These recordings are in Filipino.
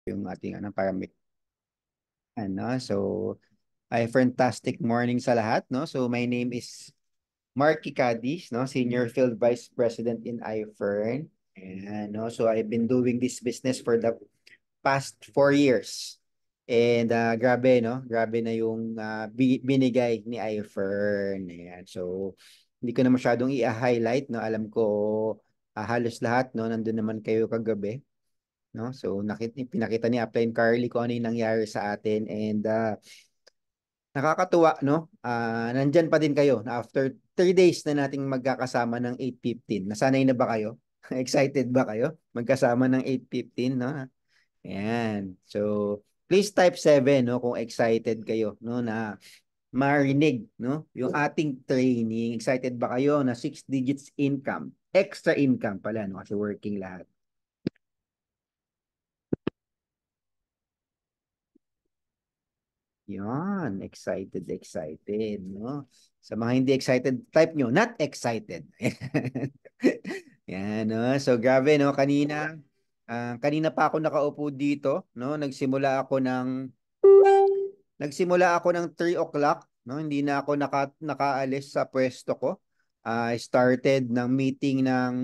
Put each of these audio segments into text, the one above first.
yung ating para may so ay fantastic morning sa lahat, no? So my name is Marky Cadiz, no? Senior Field Vice President in iFern. And no, so I've been doing this business for the past 4 years. And grabe, no? Grabe na yung binigay ni iFern. Ayan. So hindi ko na masyadong i-highlight, no? Alam ko halos lahat, no? Nandun naman kayo kagabi. No? So pinakita ni Upline Carly kung ano yung nangyari sa atin, and nakakatuwa, no? Nandyan pa din kayo na after 3 days na nating magkakasama ng 8:15. Nasanay na ba kayo? Excited ba kayo magkasama ng 8:15, no? Ayan. So please type 7, no, kung excited kayo, no, na marinig, no, yung ating training. Excited ba kayo na 6 digits income, extra income pala, no, kasi working lahat. Yan, excited, excited, no? Sa mga hindi excited, type nyo, not excited. Yan, no? So, grabe, no? Kanina pa ako nakaupo dito, no? Nagsimula ako ng 3 o'clock, no? Hindi na ako nakaalis sa pwesto ko. I started ng meeting ng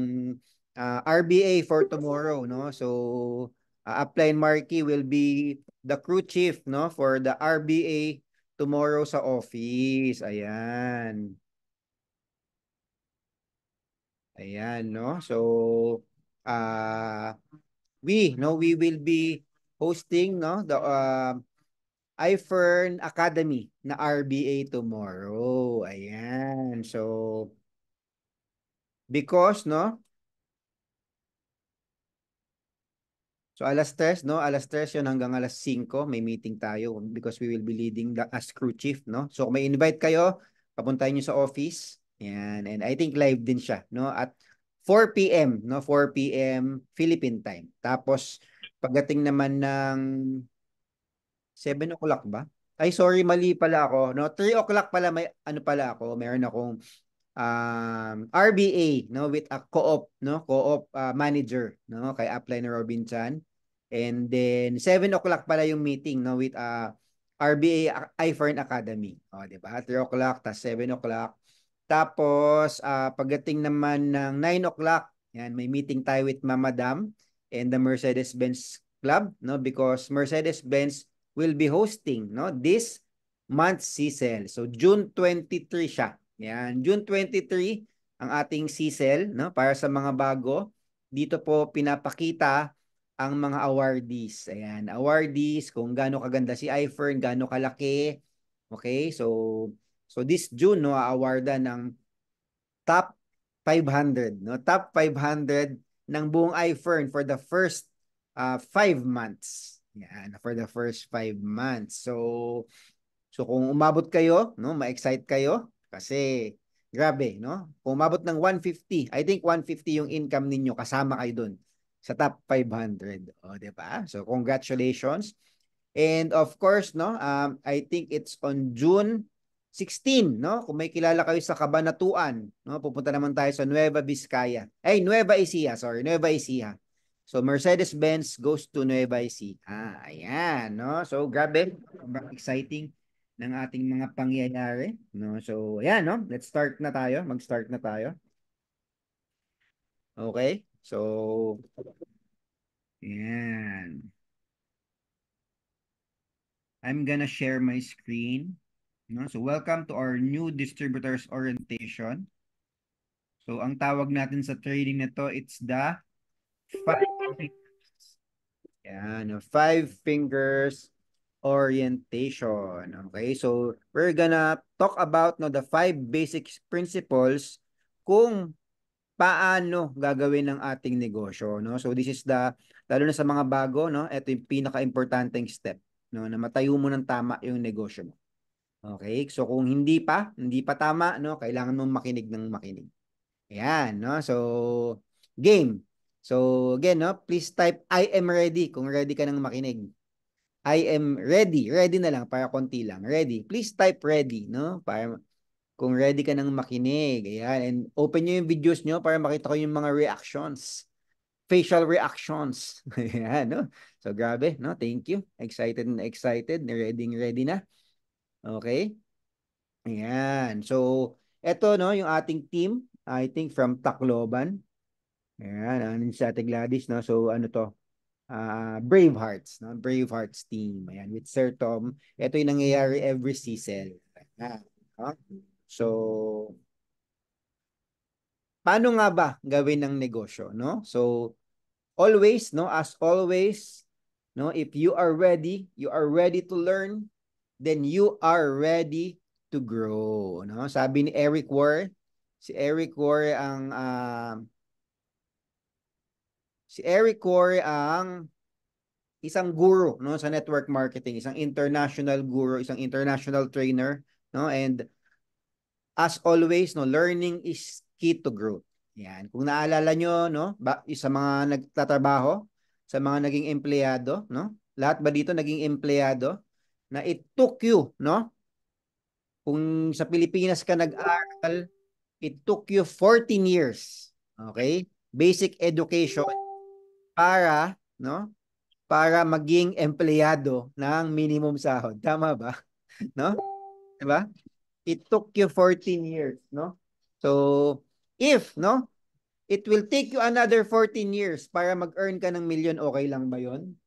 RBA for tomorrow, no? So, Upline Marky will be the crew chief, no, for the RBA tomorrow sa office. Ayan. Ayan, no? So, uh, we will be hosting, no, the iFern Academy na RBA tomorrow. Ayan. So, because, no, so alas 3, no? Alas 3 yun hanggang alas 5 may meeting tayo because we will be leading as crew chief, no? So kung may invite kayo, papuntahin nyo sa office. Yan. And I think live din siya, no? At 4 p.m., no? 4 p.m. Philippine time. Tapos pagdating naman ng 7 o'clock ba? Ay, sorry, mali pala ako, no? 3 o'clock pala, may ano pala ako, meron akong RBA, no, with a co-op, no, co-op manager, no, kay Upline Robinson. And then 7 o'clock pala yung meeting, no, with RBA iFern Academy. O, di ba? 3 o'clock tas 7 o'clock. Tapos pagdating naman ng 9 o'clock, yan, may meeting tayo with Mama Dam and the Mercedes-Benz Club, no, because Mercedes-Benz will be hosting, no, this month's CSEL. So June 23 siya. Yan, June 23 ang ating CSEL, no, para sa mga bago. Dito po pinapakita ang mga awardees. Ayan, awardees, kung gaano kaganda si iFern, gaano kalaki. Okay, so this June, no, awardan ng top 500, no, top 500 ng buong iFern for the first 5 months. Yan, for the first 5 months. So kung umabot kayo, no, ma-excite kayo kasi grabe, no? Kung umabot ng 150, I think 150 yung income ninyo, kasama kayo dun sa top 500. O, di ba? So congratulations. And of course, no, I think it's on June 16, no? Kung may kilala kayo sa Cabanatuan, no, pupunta naman tayo sa Nueva Vizcaya. Ay, Nueva Ecija, sorry, Nueva Ecija. So Mercedes-Benz goes to Nueva Ecija. Ayan, no? So grabe, exciting ng ating mga pangyayari, no? So ayan, no? Let's start na tayo. Mag-start na tayo. Okay? So ayan. I'm gonna share my screen. No? So welcome to our new distributors orientation. So ang tawag natin sa training na to, it's the five, yan, no? Five fingers orientation. Okay? So we're gonna talk about, no, the 5 basic principles kung paano gagawin ng ating negosyo, no? So this is lalo na sa mga bago, no? Ito yung pinaka-importanteng step, no, na matayo mo ng tama yung negosyo mo. Okay? So kung hindi pa tama, no, kailangan mong makinig ng makinig. Ayan, no? So game. So again, no, please type I am ready kung ready ka nang makinig. I am ready. Ready na lang para konti lang. Ready. Please type ready, no? Para kung ready ka nang makinig. Ayan, and open nyo yung videos nyo para makita ko yung mga reactions. facial reactions. Ayan, no? So, grabe, no? Thank you. Excited na excited. Ready na. Okay? Ayan. So, eto, no? Yung ating team, I think from Tacloban. Ayan, ano si Ate Gladys, no? So, ano to? Brave Hearts, no? Brave Hearts team. Ayan, with Sir Tom. Ito yung nangyayari every season. Ayan, no? So, paano nga ba gawin ng negosyo, no? So, always, no, as always, no, if you are ready to learn, then you are ready to grow, no? Sabi ni Eric Ware, si Eric Ware ang isang guru, no, sa network marketing, isang international guru, isang international trainer, no? And as always, no, learning is key to growth. Yan. Kung naalala nyo, no, sa mga nagtatrabaho, sa mga naging empleyado, no? Lahat ba dito naging empleyado na it took you, no? Kung sa Pilipinas ka nag-aral, it took you 14 years. Okay? Basic education para, no? Para maging empleyado ng minimum sahod. Tama ba? No? 'Di ba? It took you 14 years, no? So, if, no, it will take you another 14 years para mag-earn ka ng milyon, okay lang ba yon?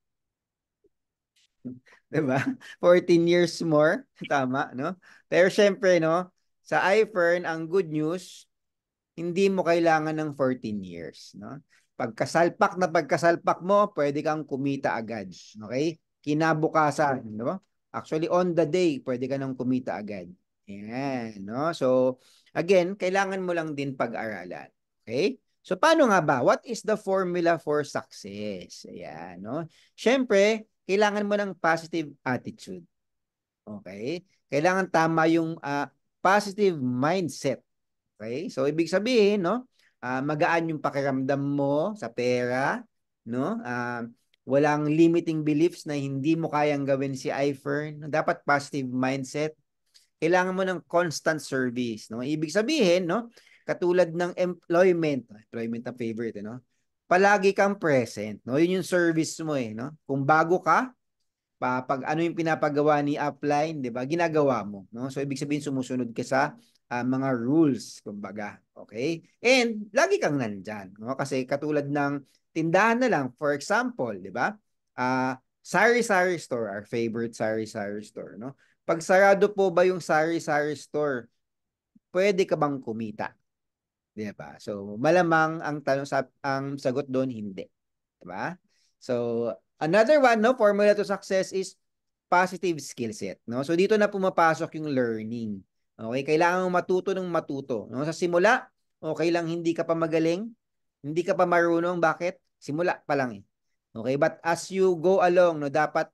Diba? 14 years more, tama, no? Pero syempre, no, sa iFern, ang good news, hindi mo kailangan ng 14 years, no? Pagkasalpak mo, pwede kang kumita agad, okay? Kinabukasan, no? Actually, on the day, pwede ka nang kumita agad. Ayan, no? So, again, kailangan mo lang din pag-aralan. Okay? So, paano nga ba? What is the formula for success? Ayan, no? Siyempre, kailangan mo ng positive attitude. Okay? Kailangan tama yung positive mindset. Okay? So, ibig sabihin, no? Magaan yung pakiramdam mo sa pera, no? Walang limiting beliefs na hindi mo kayang gawin si iFern. Dapat positive mindset. Kailangan mo ng constant service, no? Ibig sabihin, no? Katulad ng employment ang favorite, no? Palagi kang present, no? Yun yung service mo no? Kung bago ka, pag ano yung pinapagawa ni upline, 'di ba? Ginagawa mo, no? So ibig sabihin sumusunod ka sa mga rules, kumbaga. Okay? And lagi kang nandyan, no? Kasi katulad ng tindahan na lang, for example, 'di ba? Sari-sari store, our favorite sari-sari store, no? Pag sarado po ba yung sari-sari store, pwede ka bang kumita? 'Di ba? So malamang ang sagot doon hindi. 'Di ba? So another one, no, formula to success is positive skill set, no? So dito na pumapasok yung learning. Okay, kailangan mong matuto ng matuto, no? Sa simula, okay lang hindi ka pa magaling, hindi ka pa marunong, bakit? Simula pa lang eh. Okay, but as you go along, no, dapat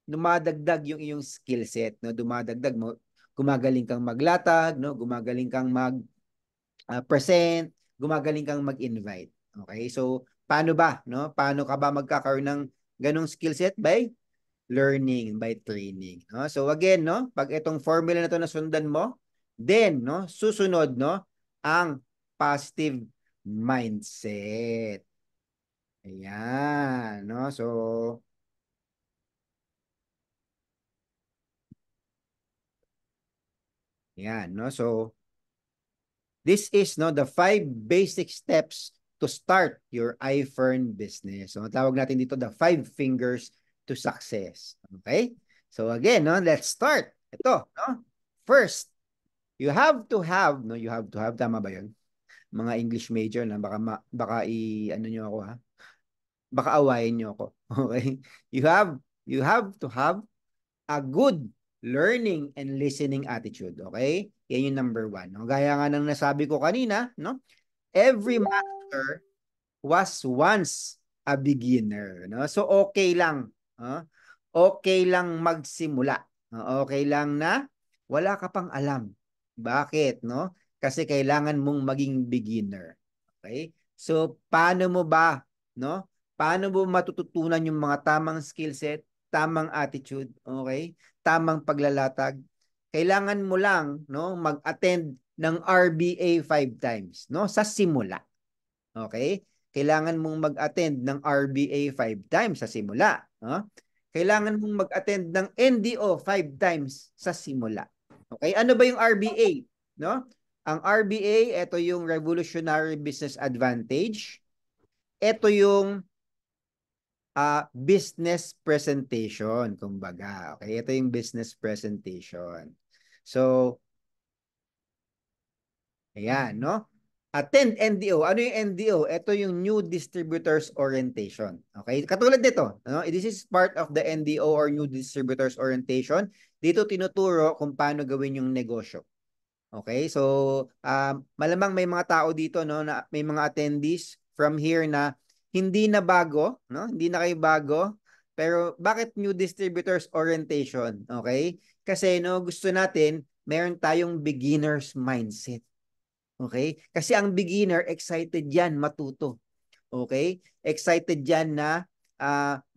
dumadagdag yung iyong skill set, no? Dumadagdag mo, gumagaling kang maglatag, no? Gumagaling kang present, gumagaling kang mag-invite. Okay? So, paano ba, no? Paano ka ba magkakaroon ng ganong skill set? By learning, by training, no? So again, no, pag itong formula na to nasundan mo, then, no, susunod, no, ang positive mindset. Ayan, no? So, ayan, no? So, this is, no, the 5 basic steps to start your iFern business. So, tawag natin dito the 5 fingers to success. Okay? So, again, no, let's start. Ito, no? First, you have to have, no, you have to have, tama ba yun? Mga English major na baka ano nyo ako ha? Baka awayin nyo ako. Okay? You have to have a good learning and listening attitude. Okay? Yan yung number 1. No? Gaya nga ng nasabi ko kanina, no? Every master was once a beginner. No? So, okay lang. Okay lang magsimula. Okay lang na wala ka pang alam. Bakit? No? Kasi kailangan mong maging beginner. Okay? So, paano mo ba, no? Paano mo matututunan yung mga tamang skill set, tamang attitude, okay? Tamang paglalatag. Kailangan mo lang, no, mag-attend ng RBA 5 times, no? Sa simula. Okay? kailangan mong mag-attend ng RBA 5 times sa simula. No? Kailangan mong mag-attend ng NDO 5 times sa simula. Okay? Ano ba yung RBA? No? Ang RBA, ito yung Revolutionary Business Advantage. Ito yung business presentation, kumbaga. Okay? Ito yung business presentation. So, ayan, no? Attend NDO. Ano yung NDO? Ito yung New Distributors Orientation. Okay? Katulad nito, no? This is part of the NDO or New Distributors Orientation. Dito tinuturo kung paano gawin yung negosyo. Okay? So, malamang may mga tao dito, no, na may mga attendees from here na hindi na bago, no? Hindi na kayo bago. Pero bakit New Distributors Orientation? Okay? Kasi no, gusto natin meron tayong beginner's mindset. Okay? Kasi ang beginner, excited yan matuto. Okay? Excited yan na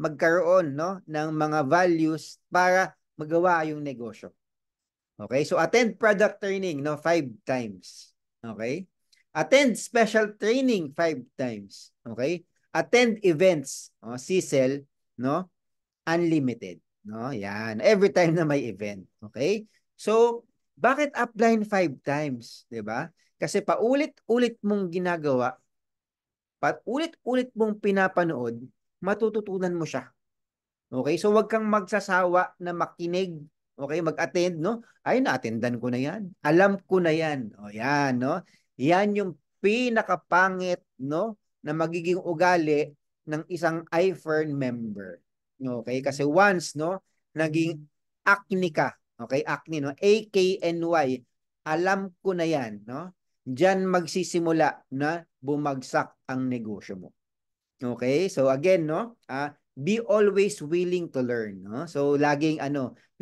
magkaroon, no, ng mga values para magawa yung negosyo. Okay? So attend product training, no, 5 times. Okay? Attend special training 5 times. Okay? Attend events, CSEL, no, unlimited, no? Yan. Every time na may event. Okay? So, bakit upline 5 times, 'di ba? Kasi paulit-ulit mong ginagawa, paulit-ulit mong pinapanood, matututunan mo siya. Okay? So, wag kang magsasawa na makinig. Okay? Mag-attend, no? Ay, na-attendan ko na yan. Alam ko na yan. O, yan, no? Yan yung pinakapangit, no? Na magiging ugali ng isang iFern member. Okay? Kasi once, no? Naging acne ka. Okay? Acne, no? AKNY. Alam ko na yan, no? Diyan magsisimula na bumagsak ang negosyo mo. Okay? So again, no? Be always willing to learn, no? So laging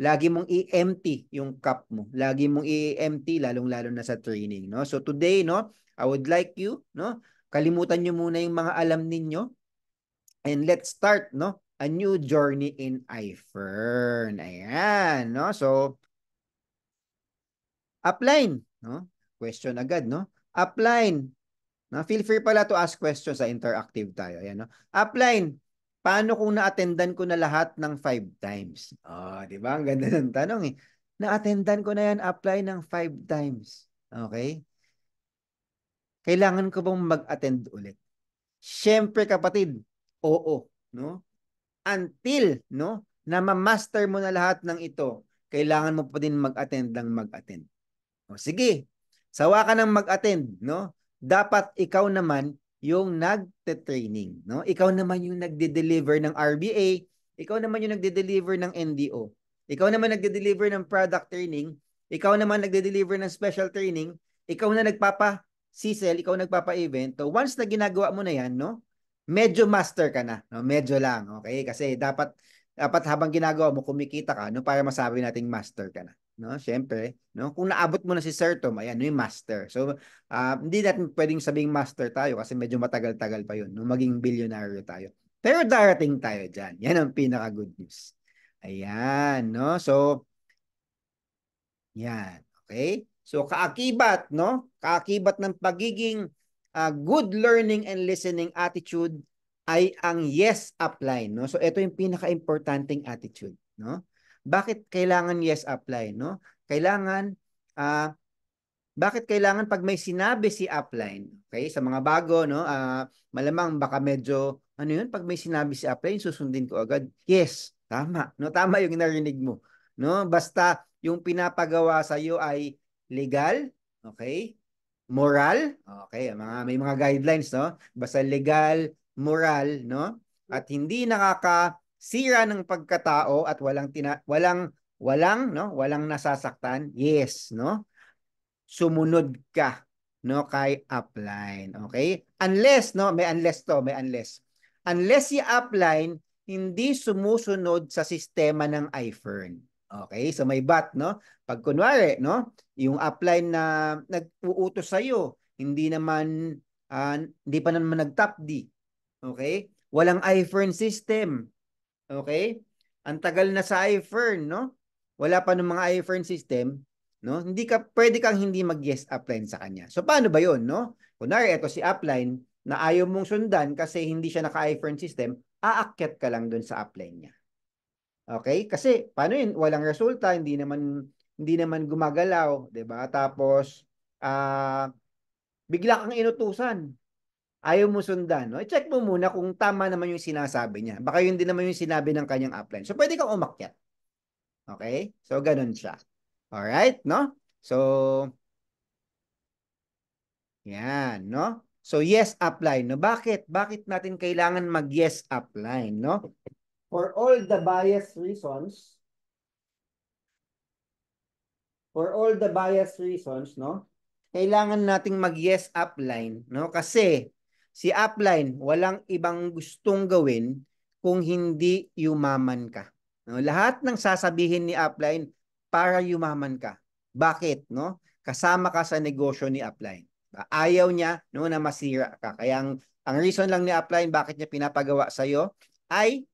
lagi mong i-empty yung cup mo. Lagi mong i-empty lalong-lalo na sa training, no? So today, no, I would like you, no, kalimutan niyo muna yung mga alam ninyo and let's start, no, a new journey in iFern. Ayan, no? So upline, no? Question agad, no? Upline. No, feel free pala to ask questions sa interactive tayo. Ayan, no? Upline, paano kung na-attendan ko na lahat ng 5 times? Oh, di ba? Ang ganda ng tanong eh. Na-attendan ko na yan, apply ng 5 times. Okay? Kailangan ko bang mag-attend ulit? Siyempre kapatid, oo. No? Until, no, na ma-master mo na lahat ng ito, kailangan mo pa din mag-attend ng mag-attend. O, sige, sawa ka ng mag-attend, no? Dapat ikaw naman yung nagte-training, no? Ikaw naman yung nagde-deliver ng RBA, ikaw naman yung nagde-deliver ng NDO, ikaw naman nagde-deliver ng product training, ikaw naman nagde-deliver ng special training, ikaw na nagpapa-CSEL, ikaw nagpapa-event. So once na ginagawa mo na yan, no? Medyo master ka na, no? Medyo lang, okay? Kasi dapat habang ginagawa mo kumikita ka, no, para masabi nating master ka na. No, syempre, no, kung naabot mo na si Sir Tom, ayan, yung master. So, hindi natin pwedeng sabing master tayo kasi medyo matagal-tagal pa yun, no, maging bilyonaryo tayo. Pero darating tayo dyan. Yan ang pinaka-good news. Ayan, no? So, yan. Okay? So, kaakibat, no? Kaakibat ng pagiging good learning and listening attitude ay ang yes upline, no? So, ito yung pinaka-importanting attitude, no? Bakit kailangan yes apply, no? Kailangan bakit kailangan pag may sinabi si upline, okay? Sa mga bago, no? Malamang baka medyo ano yun, pag may sinabi si upline, susundin ko agad. Yes, tama, no? Tama yung narinig mo, no? Basta yung pinapagawa sa iyo ay legal, okay? Moral, okay, may mga guidelines, no? Basta legal, moral, no? At hindi nakakasira ng pagkatao at walang nasasaktan. Yes, no? Sumunod ka, no, kay upline, okay? Unless, no, may unless to, may unless. Unless si upline hindi sumusunod sa sistema ng iFern. Okay? So may but, no? Pag kunwari, no, yung upline na nag-uutos sa iyo, hindi pa naman nag-top D. Okay? Walang iFern system. Okay? Ang tagal na sa iFern, no? Wala pa ng mga iFern system, no? Pwede kang hindi mag-yes upline sa kanya. So paano ba 'yon, no? Kunwari ito si upline, na ayaw mong sundan kasi hindi siya naka-ifern system, aakyat ka lang dun sa upline niya. Okay? Kasi paano yun? Walang resulta, hindi naman gumagalaw, 'di ba? Tapos bigla kang inutusan. Ayaw mo sundan, no? I-check mo muna kung tama naman yung sinasabi niya. Baka yun din naman yung sinabi ng kanyang upline. So pwede kang umakyat. Okay? So ganun siya. All right, no? So yan, no? So yes upline, no? Bakit? Bakit natin kailangan mag-yes upline, no? For all the bias reasons, no? Kailangan nating mag-yes upline, no? Kasi si upline walang ibang gustong gawin kung hindi yumaman ka. No? Lahat ng sasabihin ni upline para yumaman ka. Bakit, no? Kasama ka sa negosyo ni upline. Ayaw niya no na masira ka. Kaya ang reason lang ni upline bakit niya pinapagawa sa iyo ay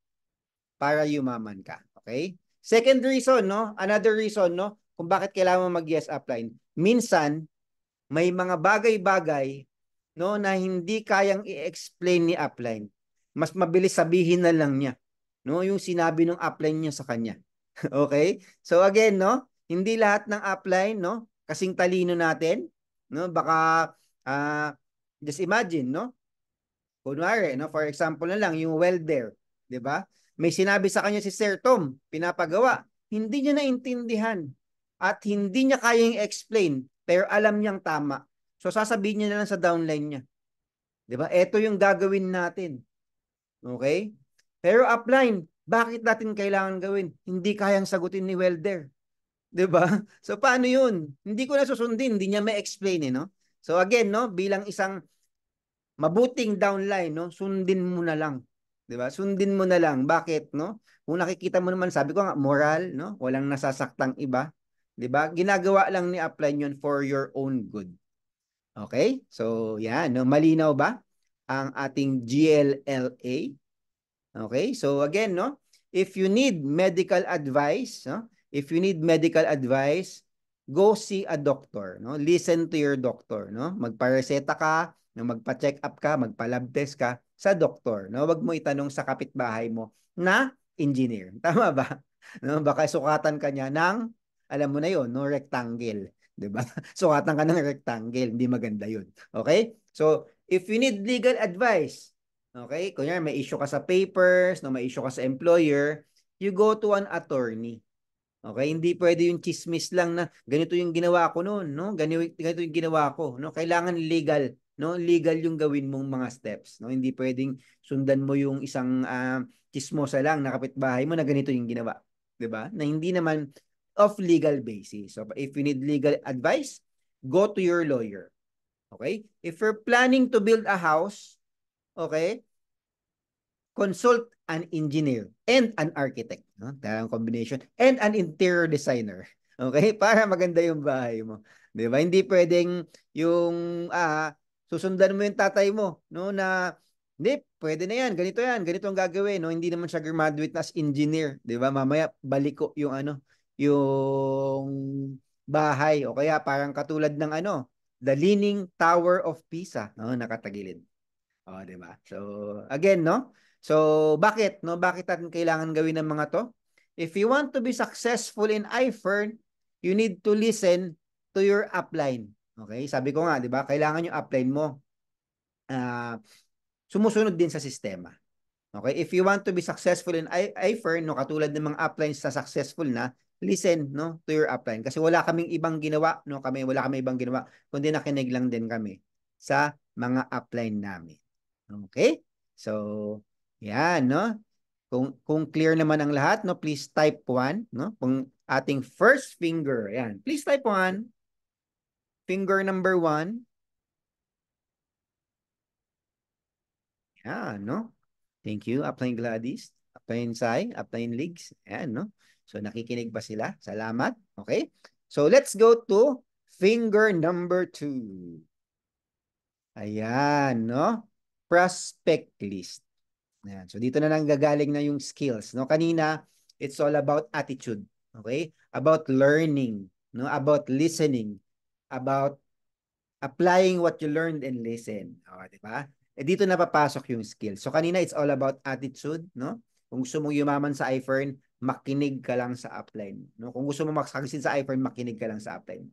para yumaman ka. Okay? Second reason, no? Another reason, no? Kung bakit kailangan mo mag-yes upline. Minsan, may mga bagay-bagay, no, na hindi kayang i-explain ni upline. Mas mabilis sabihin na lang niya, no, yung sinabi ng upline niya sa kanya. Okay? So again, no, hindi lahat ng upline, no, kasing talino natin, no, baka just imagine, no, kunwari, no, for example na lang, yung welder, di ba? May sinabi sa kanya si Sir Tom, pinapagawa. Hindi niya naintindihan at hindi niya kayang explain, pero alam niyang tama. So sasabihin niya na lang sa downline niya. Di ba? Ito yung gagawin natin. Okay? Pero upline, bakit natin kailangan gawin? Hindi kayang sagutin ni welder. Di ba? So paano yun? Hindi ko na susundin, hindi niya ma-explain eh, no? So again, no, bilang isang mabuting downline, no? Sundin mo na lang. 'Di ba? Sundin mo na lang. Bakit, no? Kung nakikita mo naman, sabi ko nga, moral, no? Walang nasasaktang iba. 'Di ba? Ginagawa lang ni upline 'yon for your own good. Okay? So, yan, no? Malinaw ba ang ating GLLA? Okay? So again, no? If you need medical advice, no? If you need medical advice, go see a doctor, no? Listen to your doctor, no? Magpareseta ka, no? Magpa-check up ka, magpa-lab test ka sa doktor, no? Wag mo itanong sa kapitbahay mo na engineer. Tama ba? No? Baka sukatan ka niya ng, alam mo na 'yon, no? Rectangle, 'di ba? Sukatan ka ng rectangle, hindi maganda 'yon. Okay? So, if you need legal advice, okay? Kunyari may issue ka sa papers, no, may issue ka sa employer, you go to an attorney. Okay? Hindi pwede yung chismis lang na ganito yung ginawa ko noon, no? Ganito yung ginawa ko, no? Kailangan legal, no? Legal yung gawin mong mga steps, no? Hindi pwedeng sundan mo yung isang chismosa lang na kapitbahay mo na ganito yung ginawa, 'di ba? Na hindi naman of legal basis. So if you need legal advice, go to your lawyer. Okay? If you're planning to build a house, okay? Consult an engineer and an architect, no? Talagang combination, and an interior designer. Okay? Para maganda yung bahay mo. 'Di ba? Hindi pwedeng yung susundan mo yung tatay mo, no, na hindi, pwede na yan, ganito ang gagawin, no? Hindi naman siya graduate as engineer, 'di ba? Mamaya baliko yung yung bahay o kaya parang katulad ng the Leaning Tower of Pisa, no, nakatagilid. Oh, 'di ba? So, again, no? So, bakit, no? Bakit natin kailangan gawin ng mga 'to? If you want to be successful in iFern, you need to listen to your upline. Okay? Sabi ko nga, 'di ba? Kailangan yung upline mo sumusunod din sa sistema. Okay? If you want to be successful in iFern, no, katulad ng mga uplines na successful na, listen, no, to your upline kasi wala kaming ibang ginawa, no? Wala kaming ibang ginawa kundi nakinig lang din kami sa mga upline namin. Okay? So, yan, no? Kung clear naman ang lahat, no, please type 1, no? Kung ating first finger, yan. Please type 1. Finger number 1. Yan, no? Thank you, Upline Gladys, Upline Sai, Upline Ligs. Yan, no? So, nakikinig ba sila? Salamat. Okay? So, let's go to finger number 2. Ayan, no? Prospect list. Ayan. So dito na lang gagaling na yung skills, no? Kanina, it's all about attitude, okay? About learning, no? About listening, about applying what you learned and listen. O, di ba? dito na papasok yung skill. So kanina it's all about attitude, no? Kung gusto mong yumaman sa iFern, makinig ka lang sa upline. No? Kung gusto mo makasucceed sa iFern, makinig ka lang sa upline.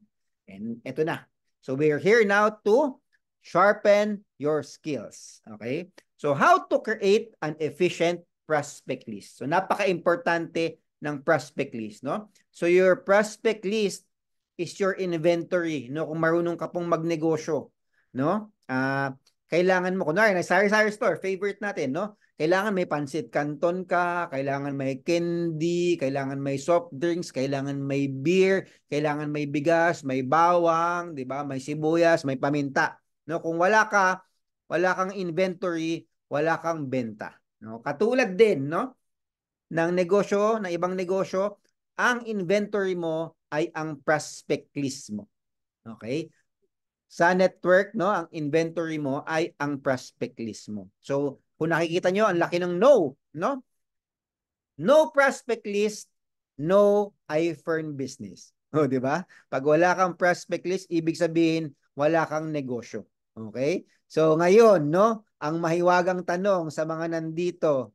And eto na. So we're here now to sharpen your skills. Okay? So how to create an efficient prospect list. So napaka-importante ng prospect list, no? So your prospect list is your inventory, no? Kung marunong ka pong magnegosyo, no? Kailangan mo, kunwari, na sari-sari store, favorite natin, no? Kailangan may pansit canton ka, kailangan may candy, kailangan may soft drinks, kailangan may beer, kailangan may bigas, may bawang, 'di ba? May sibuyas, may paminta. No, kung wala kang inventory, wala kang benta, no? Katulad din, no, ng negosyo, ng ibang negosyo, ang inventory mo ay ang prospect list mo. Okay? Sa network, no, ang inventory mo ay ang prospect list mo. So, kung nakikita nyo, ang laki ng no, no? No prospect list, no iFern business. O, di ba? Pag wala kang prospect list, ibig sabihin, wala kang negosyo. Okay? So, ngayon, no, ang mahiwagang tanong sa mga nandito,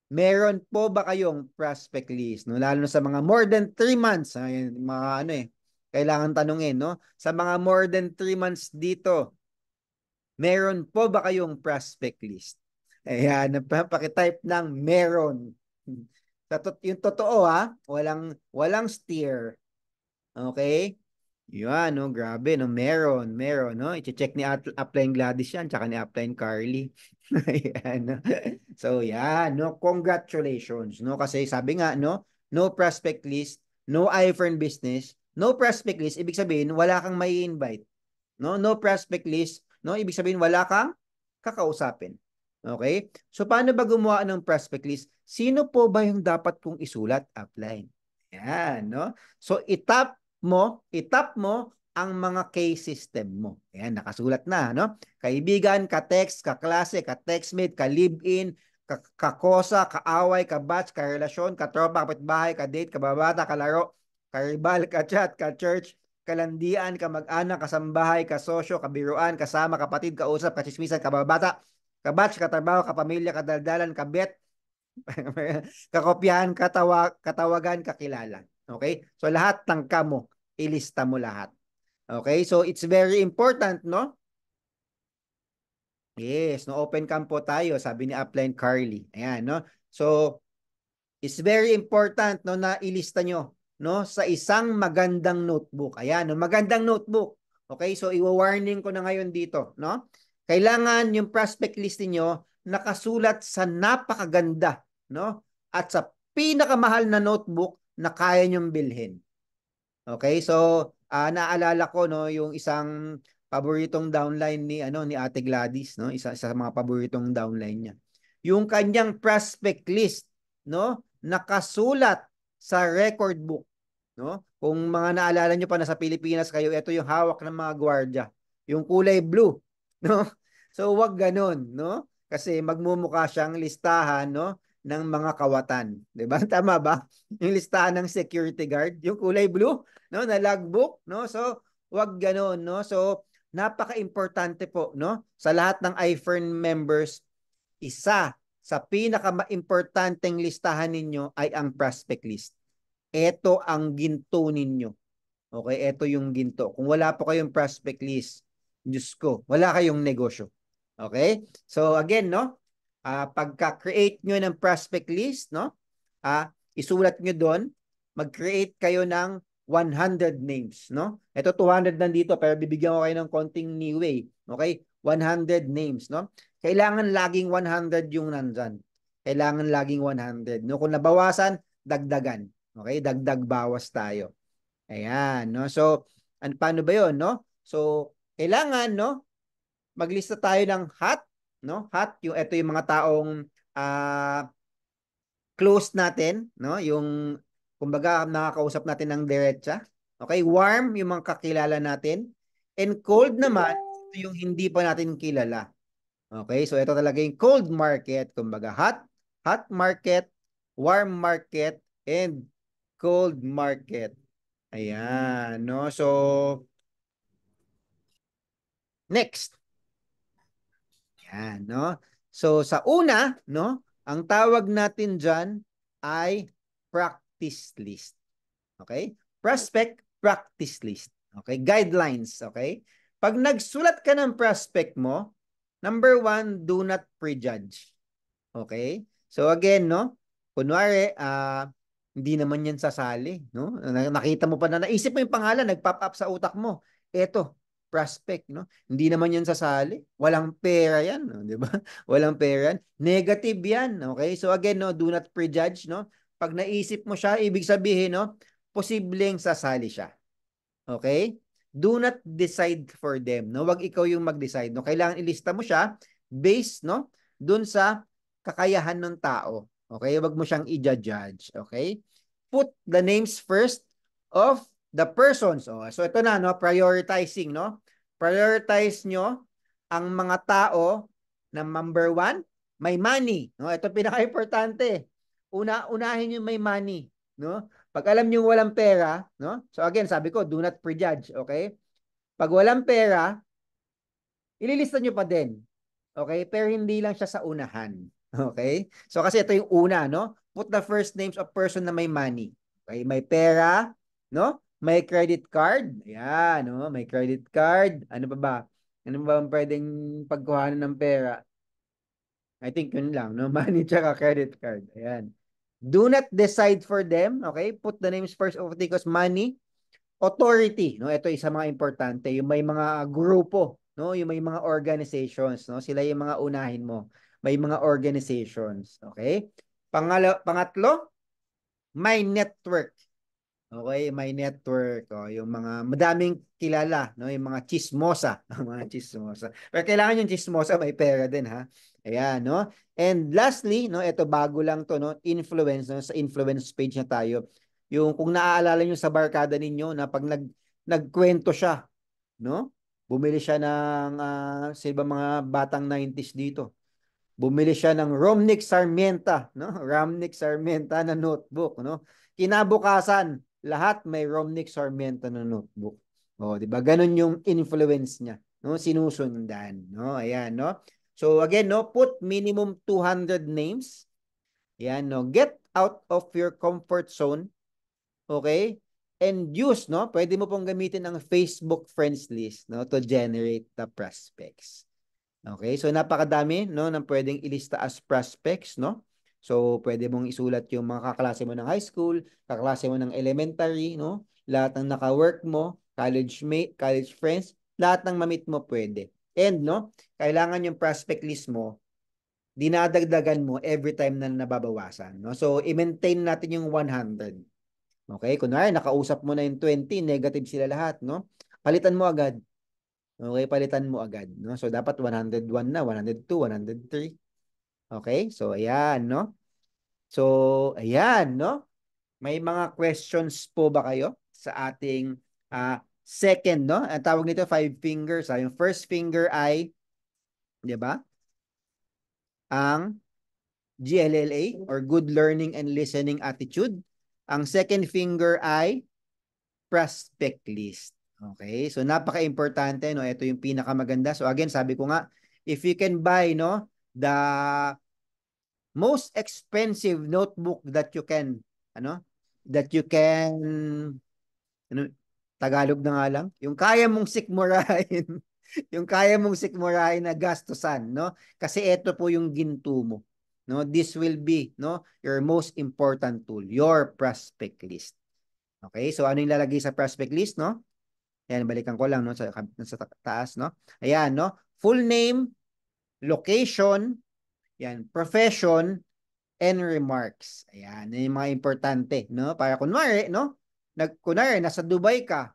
meron po ba kayong prospect list? No? Lalo na sa mga more than 3 months, mga ano kailangan tanungin, no? Sa mga more than 3 months dito, meron po ba kayong prospect list? Ayan, pakitype ng meron. Yung totoo ha, walang steer. Okay? Yan, no, grabe, no, meron, no, i-check ni Upline Gladys yan, tsaka ni Upline Carly. Ayan, no? So, yan, no, congratulations, no, kasi sabi nga, no, no prospect list, no iFern business, no prospect list, ibig sabihin, wala kang may invite, no, no prospect list, no, ibig sabihin, wala kang kakausapin. Okay? So, paano ba gumawa ng prospect list? Sino po ba yung dapat kong isulat? Upline. Yan, no? So, itap mo ang mga case system mo. Ayan, nakasulat na, no? Kaibigan, ka-text, ka-klase, ka-textmate, ka-live-in, ka-kosa, ka-away, ka-batch, ka-relasyon, ka-tropa, kapitbahay, ka-date, kababata, kalaro, ka-ribal, ka-chat, ka-church, kalandian, kamag-anak, kasambahay, kasosyo, kabiruan, kasama, kapatid, kausap, kachismisan, kababata, kabatch, katrabaho, kapamilya, kadaldalan, kabet, kakopyahan, katawagan, kakilala. Okay? So lahat ng kamo, ilista mo lahat. Okay? So it's very important, no? Yes, no, open cam po tayo, sabi ni Upline Carly. Ayan, no? So it's very important, no, na ilista nyo, no, sa isang magandang notebook. Ayan, no, magandang notebook. Okay, so i-warning ko na ngayon dito, no? Kailangan yung prospect list niyo nakasulat sa napakaganda, no? At sa pinakamahal na notebook na kaya nyong bilhin. Okay, so naalala ko, no, yung isang paboritong downline ni ni Ate Gladys, no? Isa sa mga paboritong downline niya. Yung kanyang prospect list, no, nakasulat sa record book, no? Kung mga naalala niyo pa, nasa Pilipinas kayo, ito yung hawak ng mga gwardiya, yung kulay blue, no? So wag ganun, no? Kasi magmumukha siyang listahan, no, ng mga kawatan, 'di ba? Tama ba? Yung listahan ng security guard, yung kulay blue, no, na logbook, no? So, wag ganoon, no? So, napaka-importante po, no? Sa lahat ng iFern members, isa sa pinaka-importanteng listahan ninyo ay ang prospect list. Ito ang ginto ninyo. Okay, ito yung ginto. Kung wala po kayong prospect list, Diyos ko, wala kayong negosyo. Okay? So again, no? Pagka-create nyo ng prospect list, no? Isulat nyo doon, mag-create kayo ng 100 names, no? Ito 200 nandito, pero bibigyan ko kayo ng konting leeway. Okay? 100 names, no? Kailangan laging 100 yung nandyan. Kailangan laging 100. No? Kung nabawasan, dagdagan. Okay? Dagdag bawas tayo. Ayan, no? So, paano ba 'yon, no? So, kailangan, no, maglista tayo ng hot, no? Hot, yung ito yung mga taong close natin, no? Yung kumbaga nakakausap natin ng diretsa. Okay, warm yung mga kakilala natin. And cold naman, ito yung hindi pa natin kilala. Okay, so ito talaga yung cold market, kumbaga hot market, warm market, and cold market. Ayan, no? So, next. Ayan, no? So, sa una, no, ang tawag natin dyan ay practice list. Okay? Prospect practice list. Okay? Guidelines. Okay? Pag nagsulat ka ng prospect mo, number one, do not prejudge. Okay? So again, no? Kunwari, hindi naman yan sasali, no? Nakita mo pa na naisip mo yung pangalan, nag-pop up sa utak mo. Eto, prospect, no? Hindi naman yan sasali. Walang pera yan, no? 'Di ba? Walang pera yan. Negative yan, okay? So again, no, do not prejudge, no? Pag naisip mo siya, ibig sabihin, no, posibleng sasali siya. Okay? Do not decide for them, no? Wag ikaw yung mag-decide, no? Kailangan ilista mo siya based, no, dun sa kakayahan ng tao. Okay? Wag mo siyang i-judge, okay? Put the names first of the persons. Oh, so ito na, no, prioritizing, no? Prioritize nyo ang mga tao na number one, may money, no? Ito pinaka-importante. Unahin yung may money, no? Pag alam niyo walang pera, no? So again, sabi ko, do not prejudge, okay? Pag walang pera, ililista niyo pa din. Okay? Pero hindi lang siya sa unahan. Okay? So kasi ito yung una, no? Put the first names of person na may money. Okay? May pera, no? May credit card. Ayan, no? May credit card. Ano pa ba? Ano ba ang pwedeng pagkuhanan ng pera? I think yun lang, no? Money tsaka credit card. Ayan. Do not decide for them, okay? Put the names first of because money, authority, no? Ito isa mga importante, yung may mga grupo, no? Yung may mga organizations, no? Sila yung mga unahin mo. May mga organizations, okay? Pangatlo, may network. Okay, may network, yung mga madaming kilala, no, yung mga chismosa, mga chismosa. Pero kailangan yung chismosa may pera din, ha. Ayan, no? And lastly, no, ito bago lang to, no, influence, no, sa influence page na tayo. Yung kung naaalala niyo sa barkada ninyo na pag nagkwento siya, no? Bumili siya ng sino ba mga batang 90s dito. Bumili siya ng Romnick Sarmienta, no? Romnick Sarmienta na notebook, no? Kinabukasan, lahat may Romnick Sarmienta na notebook. Oh, 'di ba? Ganun yung influence niya, no? Sinusundan, no? Ayan, no? So again, no, put minimum 200 names. Ayan, no? Get out of your comfort zone, okay? And use, no? Pwede mo pong gamitin ang Facebook friends list, no, to generate the prospects. Okay, so napakadami, no, ng pwedeng ilista as prospects, no? So pwede mong isulat yung mga kaklase mo ng high school, kaklase mo ng elementary, no? Lahat ng naka-work mo, college mate, college friends, lahat ng mamit mo pwede. And no, kailangan yung prospect list mo dinadagdagan mo every time na nababawasan, no? So i-maintain natin yung 100. Okay, kunwari nakausap mo na yung 20, negative sila lahat, no? Palitan mo agad. Okay, palitan mo agad, no? So dapat 101 na, 102, 103. Okay? So ayan, no? So ayan, no? May mga questions po ba kayo sa ating second, no? Ang tawag nito five fingers. Yung first finger ay, 'di ba? Ang GLLA or good learning and listening attitude. Ang second finger ay prospect list. Okay? So napaka-importante, no? Ito yung pinakamaganda. So again, sabi ko nga, if you can buy, no, the most expensive notebook that you can, ano, that you can, ano, Tagalog na nga lang, yung kaya mong sikmurahin, yung kaya mong sikmurahin na gastusan, no? Kasi ito po yung ginto mo. No, this will be, no, your most important tool, your prospect list. Okay? So ano yung lalagay sa prospect list, no? Ayan, balikan ko lang, no, sa taas, no? Ayan, no? Full name, location, yan, profession, and remarks. Ayan, yan yung mga importante, no? Para kunwari, no? Kunwari, nasa Dubai ka,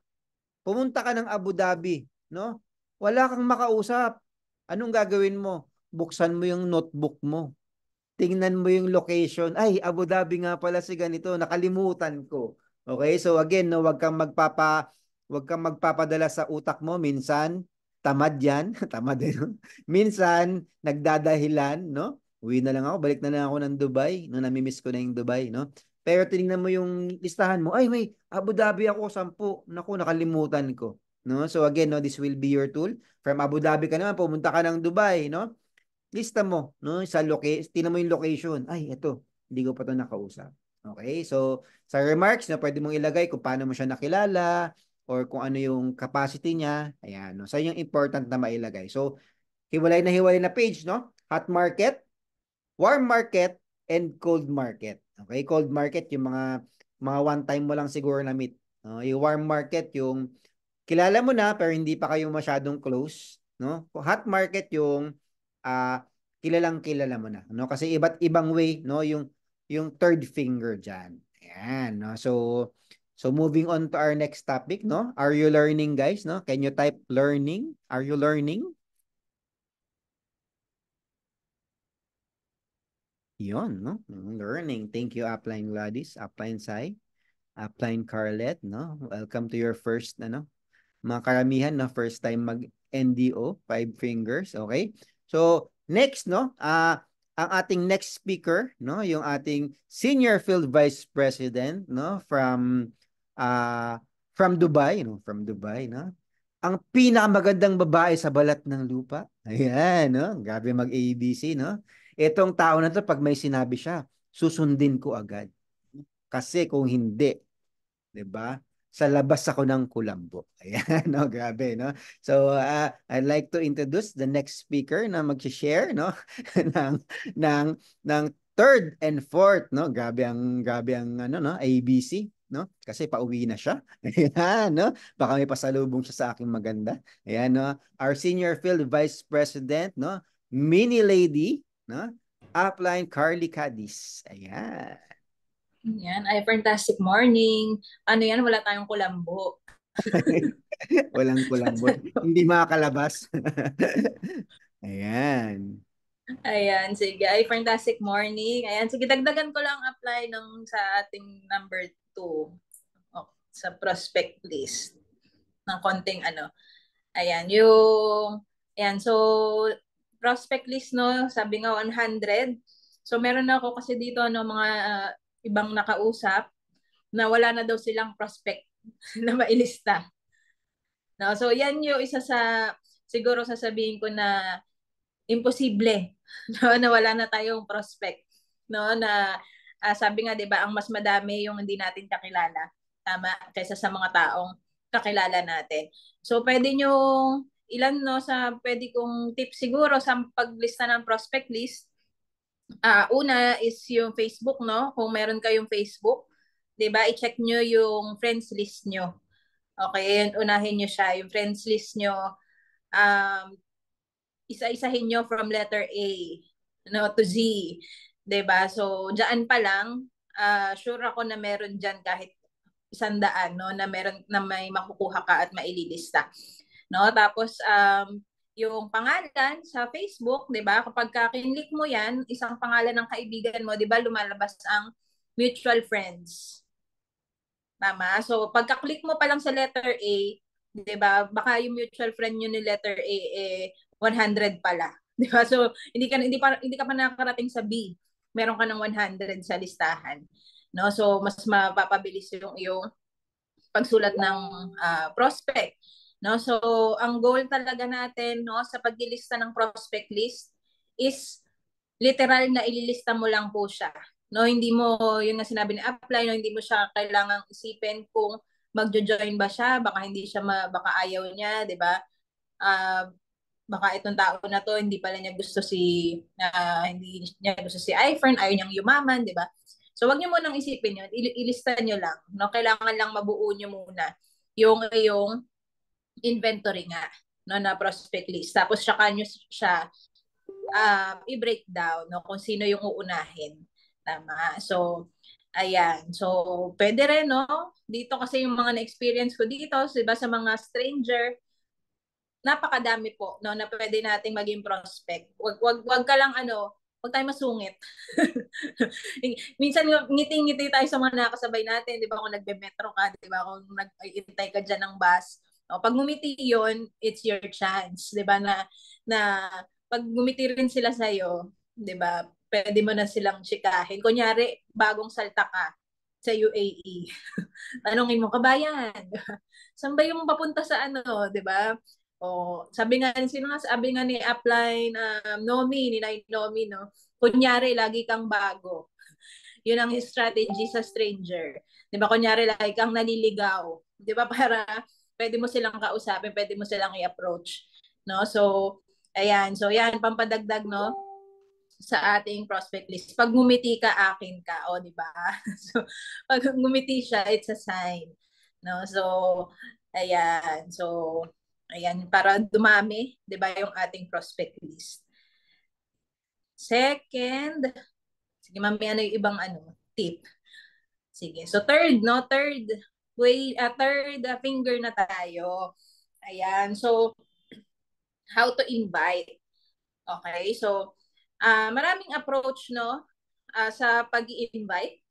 pumunta ka ng Abu Dhabi, no? Wala kang makausap. Anong gagawin mo? Buksan mo yung notebook mo. Tingnan mo yung location. Ay, Abu Dhabi nga pala si ganito. Nakalimutan ko. Okay? So again, no, wag kang magpapadala sa utak mo. Minsan, tamad yan. Tamad din. No? Minsan, nagdadahilan, no? Uwi na lang ako. Balik na lang ako ng Dubai. No, namimiss ko na yung Dubai, no? Pero tingnan mo yung listahan mo. Ay, may Abu Dhabi ako, 10. Naku, nakalimutan ko. No? So again, no, this will be your tool. From Abu Dhabi ka naman, pumunta ka ng Dubai, no? lista mo, no? Sa tingnan mo yung location. Ay, ito, hindi ko pa to nakausap. Okay? So, sa remarks na pwede mong ilagay kung paano mo siya nakilala or kung ano yung capacity niya. Ayan, no? So, yung important na mailagay. So, hiwalay na page, no? Hot market, warm market, and cold market. Okay? Cold market, yung mga one time mo lang siguro na meet. No? Yung warm market, yung kilala mo na pero hindi pa kayo masyadong close, no? Hot market yung kilalang kilala mo na, no? Kasi iba't ibang way, no, yung third finger diyan. Ayan, no? So moving on to our next topic, no? Are you learning, guys, no? Can you type learning? Are you learning? Yon, no? Learning. Thank you, Upline Gladys, Upline Sai, Upline Carlet, no? Welcome to your first, ano, mga karamihan na first time mag-NDO, five fingers, okay? So, next, no, ang ating next speaker, no, yung ating Senior Field Vice President, no, uh, from Dubai, no, from Dubai, no? Ang pinakamagandang babae sa balat ng lupa. Ayan, no? Grabe mag-ABC, no? Itong tao na to, pag may sinabi siya, susundin ko agad. Kasi kung hindi, 'di ba? Sa labas ako ng kulambo. Ayan, no, grabe, no? So, I'd like to introduce the next speaker na mag-share, no, ng ng ng third and fourth, no? Grabe ang ano, no, ABC, no? Kasi pauwi na siya. Ayan, no? Baka may pasalubong siya sa aking maganda. Ayan, no? Our senior field vice president, no? Mini lady, no? Upline Carly Cadiz. Ayan. Yan, ay fantastic morning. Ano yan, wala tayong kulambo. Walang kulambot. Hindi makakalabas. Ayan. Ayan, sige. Ay fantastic morning. Ayan, sige, dagdagan ko lang apply sa ating number 2 sa prospect list ng konting ano. Ayan, ayan, so prospect list, no, sabi nga 100. So meron na ako kasi dito mga ibang nakausap na wala na daw silang prospect na mailista. No, so yan yung isa sa siguro sasabihin ko na imposible no, na wala na tayong prospect no na sabi nga 'di ba ang mas madami yung hindi natin kakilala tama kaysa sa mga taong kakilala natin. So pwede nyo ilan no sa pwede kong tip siguro sa paglista ng prospect list. Una is yung Facebook, no? Kung meron kayong Facebook, 'di ba? I-check nyo yung friends list nyo. Okay, unahin nyo siya, yung friends list nyo. Um, isa-isahin nyo from letter A no, to Z. 'Di ba? So, diyan pa lang, sure ako na meron diyan kahit 100 no na meron na may makukuha ka at maililista. No? Tapos yung pangalan sa Facebook, 'di ba? Kapag kinlik mo 'yan, isang pangalan ng kaibigan mo, 'di ba, lumalabas ang mutual friends. Tama? So, pagka-click mo pa lang sa letter A, 'di ba? Baka yung mutual friend niyo ni letter A 100 pala. 'Di ba? So, hindi ka pa nakakarating sa B. Meron ka ng 100 sa listahan. No? So, mas mapapabilis yung pagsulat ng prospect. No? So, ang goal talaga natin no sa paglilista ng prospect list is literal na ililista mo lang po siya. No, hindi mo yung nga sinabi ni apply, no, hindi mo siya kailangang isipin kung magjo-join ba siya, baka hindi siya baka ayaw niya, 'di ba? Baka itong tao na to hindi pala niya gusto hindi niya gusto si iFern, ayaw niyang yumaman, 'di ba? So wag niyo munang isipin 'yon, ilista niyo lang, no? Kailangan lang mabuo niyo muna yung inventory nga, no, na prospect list. Tapos saka niyo siya i-break down no kung sino yung uunahin. Tama. So ayan. So pwede rin no dito kasi yung mga na-experience ko dito, 'di ba, sa mga stranger, napakadami po no na pwede nating maging prospect. Wag ka lang wag tayo masungit. Minsan ngiti-ngiti tayo sa mga nakasabay natin, 'di ba? Kung nagbe-metro ka, 'di ba? Kung nag-iintay ka diyan ng bus. O, pag ngumiti 'yon, it's your chance, 'di ba? Na pag ngumiti rin sila sa iyo, 'di ba? Pwede mo na silang chikahin. Kunyari, bagong salta ka sa UAE. Tanongin mo, kabayan, saan ba yung papunta sa 'di ba? Sabi nga ni Upline, Nomi, ni Nay Nomi, no? Kunyari, lagi kang bago. Yun ang strategy sa stranger. Di ba? Kunyari, lagi kang naliligaw. Di ba? Para pwede mo silang kausapin, pwede mo silang i-approach. No? So, ayan. So, yan, pampadagdag, no? Sa ating prospect list. Pag ngumiti ka, akin ka. O, di ba? So, pag ngumiti siya, it's a sign. No? So, ayan. So, ayan, para dumami, di ba, yung ating prospect list. Second, sige, mamaya na yung ibang tip. Sige. So, third, no? Third finger na tayo. Ayan. So, how to invite. Okay. So, maraming approach, no? Sa pag-i-invite.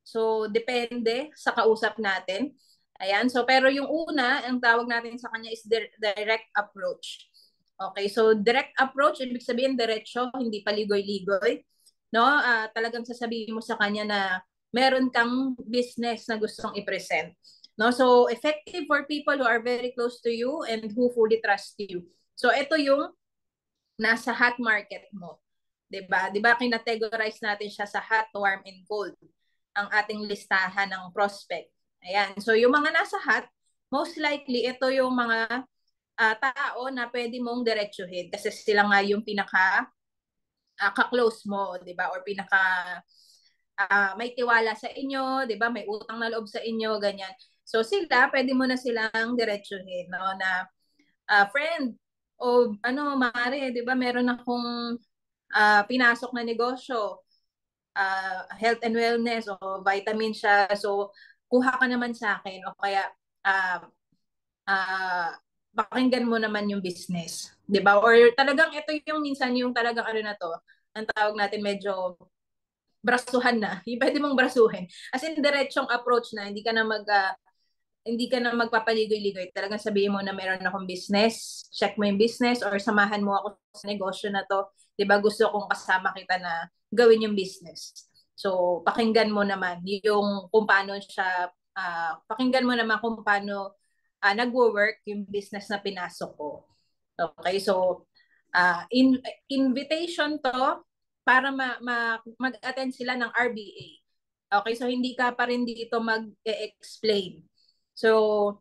So, depende sa kausap natin. Ayan. So, pero yung una, ang tawag natin sa kanya is direct approach. Okay. So, direct approach, ibig sabihin diretso, hindi paligoy-ligoy. No? Talagang sasabihin mo sa kanya na meron kang business na gustong i-present. No? So, effective for people who are very close to you and who fully trust you. So, ito yung nasa hot market mo. 'Di ba? 'Di ba kinategorize natin siya sa hot, warm, and cold ang ating listahan ng prospect. Ayan. So, yung mga nasa hot, most likely, ito yung mga tao na pwede mong diretsuhin kasi sila nga yung pinaka ka-close mo, 'di ba? Or pinaka may tiwala sa inyo, 'di ba? May utang na loob sa inyo, ganyan. So, sila, pwede mo na silang diretsuhin, no? Na friend, o Mare, 'di ba? Meron akong pinasok na negosyo, health and wellness o vitamin siya. So, kuha ka naman sa akin o kaya uh, pakinggan mo naman yung business. 'Di ba? Or talagang ito yung minsan yung talagang na to, ang tawag natin medyo brasuhan na. Yung pwede mong brasuhin. As in, diretsong approach na, hindi ka na magpapaligoy-ligoy. Talagang sabihin mo na meron akong business, check mo yung business, or samahan mo ako sa negosyo na to. Diba gusto kong kasama kita na gawin yung business. So, pakinggan mo naman yung kung paano siya, pakinggan mo naman kung paano nagwo-work yung business na pinasok ko. Okay, so, invitation to para mag-attend sila ng RBA. Okay, so hindi ka pa rin dito mag-explain. So,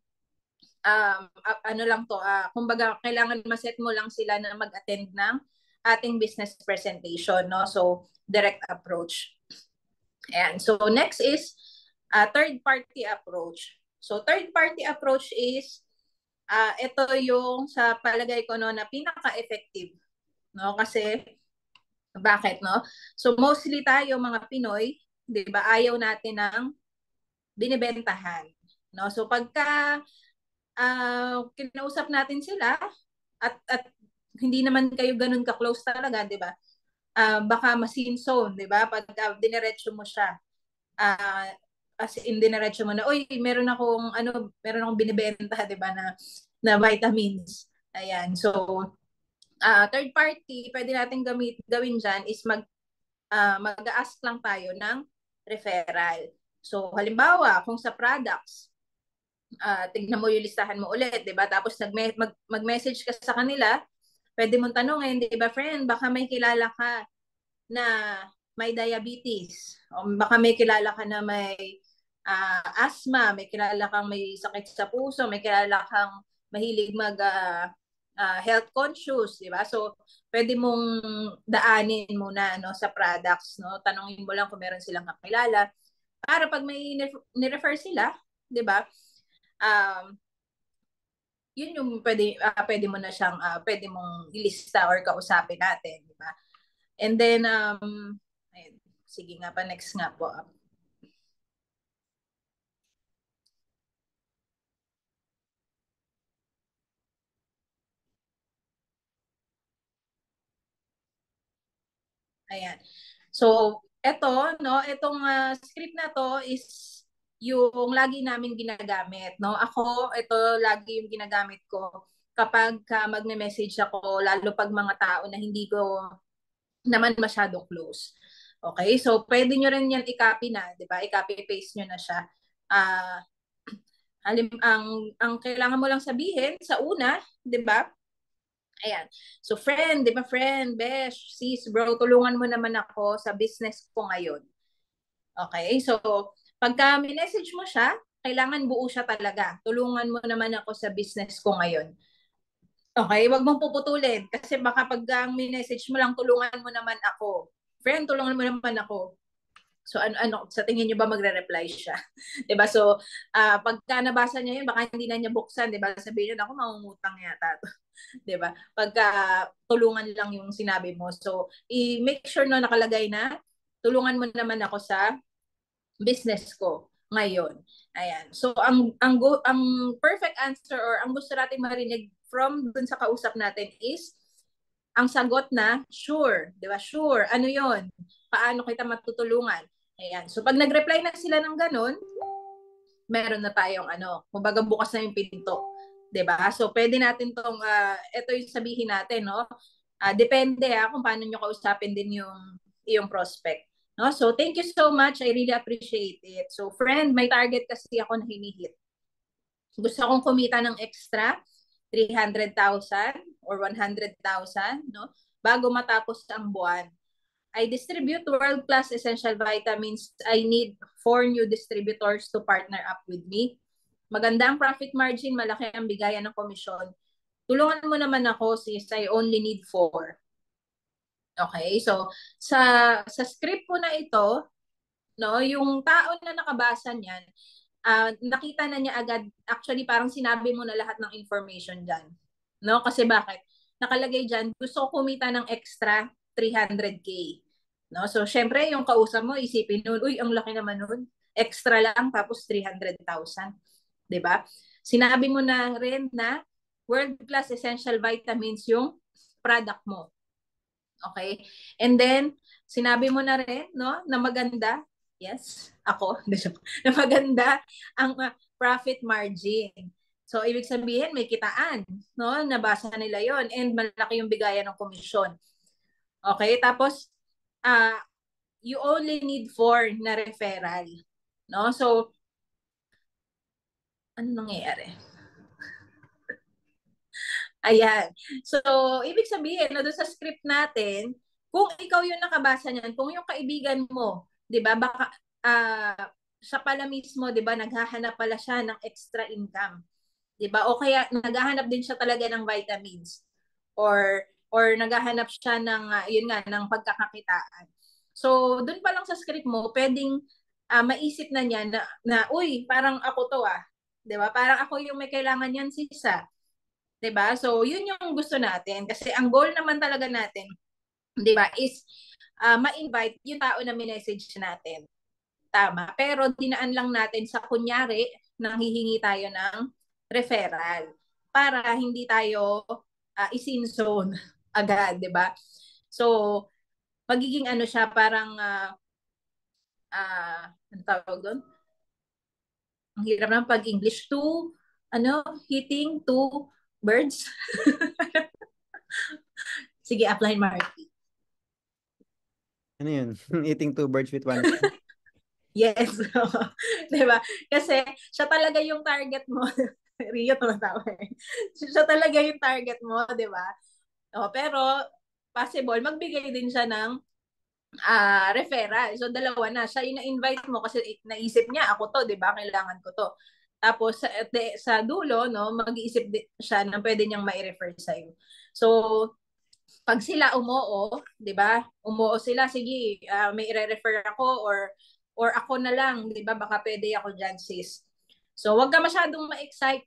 ano lang to, kumbaga kailangan ma-set mo lang sila na mag-attend ng ating business presentation, no? So, direct approach. Ayan. So, next is third-party approach. So, third-party approach is ito yung sa palagay ko no na pinaka-effective, no? Kasi bakit, no? So, mostly tayo mga Pinoy, 'di ba? Ayaw natin ng binibentahan, no? So, pagka kinausap natin sila at hindi naman kayo ganun ka-close talaga, 'di ba? Baka ma-scene zone, 'di ba? Pag diniretso mo siya. As in diniretso mo na, "Oy, meron akong binebenta, 'di ba, na vitamins." Ayan. So, third party, pwede natin gawin diyan is mag-ask lang tayo ng referral. So, halimbawa, kung sa products, tignan mo yung listahan mo ulit, 'di ba? Tapos mag-message ka sa kanila, pwede mong tanungin, 'di ba, friend, baka may kilala ka na may diabetes, o baka may kilala ka na may asthma, may kilala kang may sakit sa puso, may kilala kang mahilig health conscious, 'di ba? So, pwede mong daanin muna no sa products, no? Tanungin mo lang kung meron silang kakilala para pag may ni-refer sila, 'di ba? Yun yung pwede mo na siyang pwede mong ilista or kausapin natin, di ba? And then ayun, sige nga pa, next nga po. Ayan. So, itong script na to is yung lagi namin ginagamit, no? Ako, ito lagi yung ginagamit ko kapag magne-message ako, lalo pag mga tao na hindi ko naman masyado close. Okay? So, pwede nyo rin yan i-copy na, di ba? I-copy-paste nyo na siya. ang kailangan mo lang sabihin sa una, 'di ba? Ayan. So friend, 'di ba friend, besh, sis, bro, tulungan mo naman ako sa business ko ngayon. Okay? So pagka message mo siya, kailangan buo siya talaga. Tulungan mo naman ako sa business ko ngayon. Okay, wag mong puputulin kasi baka pag ang message mo lang tulungan mo naman ako. Friend, tulungan mo naman ako. So ano sa tingin niyo ba magre-reply siya? 'Di ba? So pagka nabasa niya 'yun, baka hindi na niya buksan, 'di ba? Sabihin niya, ako mangungutang yata to. 'Di ba? Pagka tulungan lang yung sinabi mo. So i-make sure na nakalagay na tulungan mo naman ako sa business ko ngayon. Ayan. So ang perfect answer or ang gusto natin marinig from dun sa kausap natin is ang sagot na sure, 'di ba? Sure. Ano 'yon? Paano kita matutulungan? Ayan. So pag nag-reply na sila ng ganun, meron na tayong kumbaga bukas na yung pinto, 'di ba? So pwede natin tong ito yung sabihin natin, no? Depende kung paano niyo kausapin din yung prospect. No? So thank you so much. I really appreciate it. So friend, may target kasi ako na hinihit. Gusto kong kumita ng extra 300,000 or 100,000, no? Bago matapos ang buwan. I distribute world-class essential vitamins. I need 4 new distributors to partner up with me. Maganda ang profit margin, malaki ang bigayan ng komisyon. Tulungan mo naman ako sis, I only need 4. Okay, so sa script po na ito, no, yung tao na nakabasa niyan, nakita na niya agad, actually parang sinabi mo na lahat ng information diyan. No, kasi bakit? Nakalagay diyan, gusto ko kumita ng extra 300k. No, so syempre yung kausap mo isipin noon, uy, ang laki naman noon. Extra lang tapos 300,000, 'di ba? Sinabi mo na rin na world class essential vitamins yung product mo. Okay? And then, sinabi mo na rin, no, na maganda, yes, ako, na maganda ang profit margin. So, ibig sabihin, may kitaan, no, nabasa nila yon and malaki yung bigayan ng komisyon. Okay? Tapos, you only need 4 na referral. No? So, ano nangyayari? Ayan. So, ibig sabihin, no, doon sa script natin, kung ikaw yung nakabasa niyan, kung yung kaibigan mo, 'di ba, baka siya pala mismo, 'di ba, naghahanap pala siya ng extra income. 'Di ba? O kaya naghahanap din siya talaga ng vitamins or naghahanap siya ng yun nga ng pagkakakitaan. So, doon pa lang sa script mo, pwedeng maisip na niya na uy, parang ako to 'di ba? Parang ako yung may kailangan niyan, sisa. 'Di ba? So, yun yung gusto natin kasi ang goal naman talaga natin, 'di ba, is ma-invite yung tao na minessage natin. Tama. Pero dinaan lang natin sa kunyari nang hihingi tayo ng referral para hindi tayo isin-zone agad, 'di ba? So, magiging ano siya parang ano tawag doon? Ang hirap ng pag-English to hitting two birds. Sige, apply Marky. Ano yun? Eating 2 birds with 1 stone? Yes. 'Di ba? Kasi siya talaga yung target mo. Rio tumatawa eh. Siya talaga yung target mo, 'di ba? Pero possible magbigay din siya ng referral. So dalawa na. Siya yung na-invite mo kasi naisip niya ako to, 'di ba? Kailangan ko to. Tapos sa dulo, no, mag-iisip siya na pwede niyang mai-refer sa iyo. So pag sila umoo, 'di ba? Umoo sila, sige, may i-refer ako or ako na lang, 'di ba? Baka pwede ako diyan, sis. So wag ka masyadong ma-excite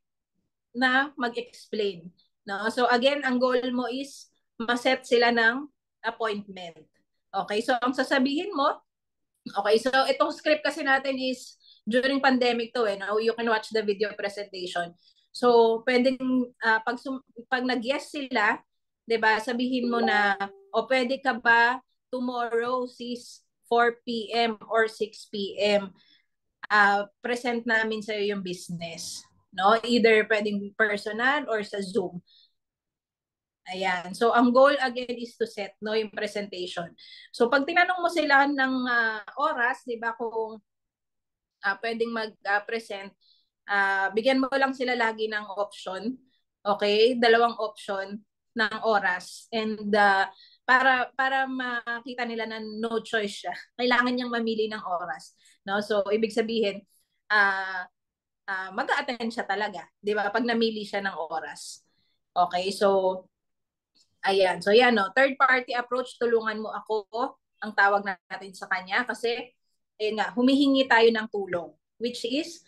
na mag-explain, no? So again, ang goal mo is ma-set sila ng appointment. Okay? So ang sasabihin mo, okay, so itong script kasi natin is during pandemic to no? You can watch the video presentation. So pwedeng pag nag-yes sila, 'di ba? Sabihin mo na pwede ka ba tomorrow sis 4 p.m. or 6 p.m. Present namin sa iyo yung business, no? Either pwedeng personal or sa Zoom. Ayan. So ang goal again is to set yung presentation. So pag tinanong mo sila ng oras, 'di ba, kung pwedeng mag-present, bigyan mo lang sila lagi ng option. Okay? 2 option ng oras. And para makita nila na no choice siya, kailangan niyang mamili ng oras. No? So, ibig sabihin, mag-a-attend siya talaga. Di ba? Pag namili siya ng oras. Okay? So, ayan. So, yan, no? Third party approach, tulungan mo ako, ang tawag natin sa kanya. Kasi, nga, humihingi tayo ng tulong. Which is,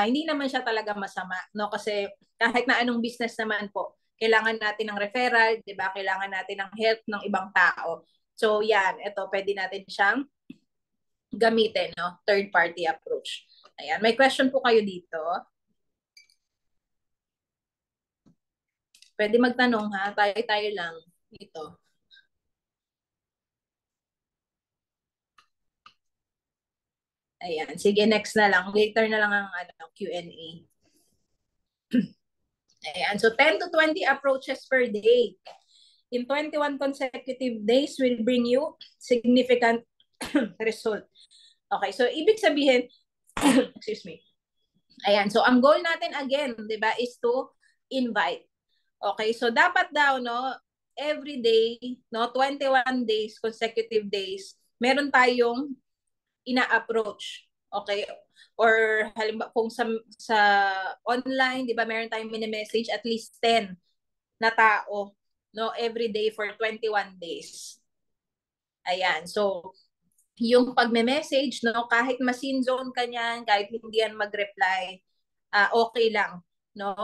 hindi naman siya talaga masama, no? Kasi kahit na anong business naman po, kailangan natin ng referral, 'di ba? Kailangan natin ng help ng ibang tao. So yan, ito pwede natin siyang gamitin, no? Third party approach. Ayan, may question po kayo dito. Pwede magtanong ha, tayo lang dito. Ayan, sige next na lang. Later na lang ang Q&A. Ayan, so 10 to 20 approaches per day in 21 consecutive days will bring you significant result. Okay, so ibig sabihin, excuse me. Ayan, so ang goal natin again, 'di ba, is to invite. Okay, so dapat daw no, every day, no, 21 days, consecutive days, meron tayong ina-approach. Okay? Or halimbawa kung sa online, 'di ba, meron tayong mini-message at least 10 na tao, no, every day for 21 days. Ayan. So, yung pagme-message, no, kahit ma-sin zone ka niyan, kahit hindi yan mag-reply, okay lang, no?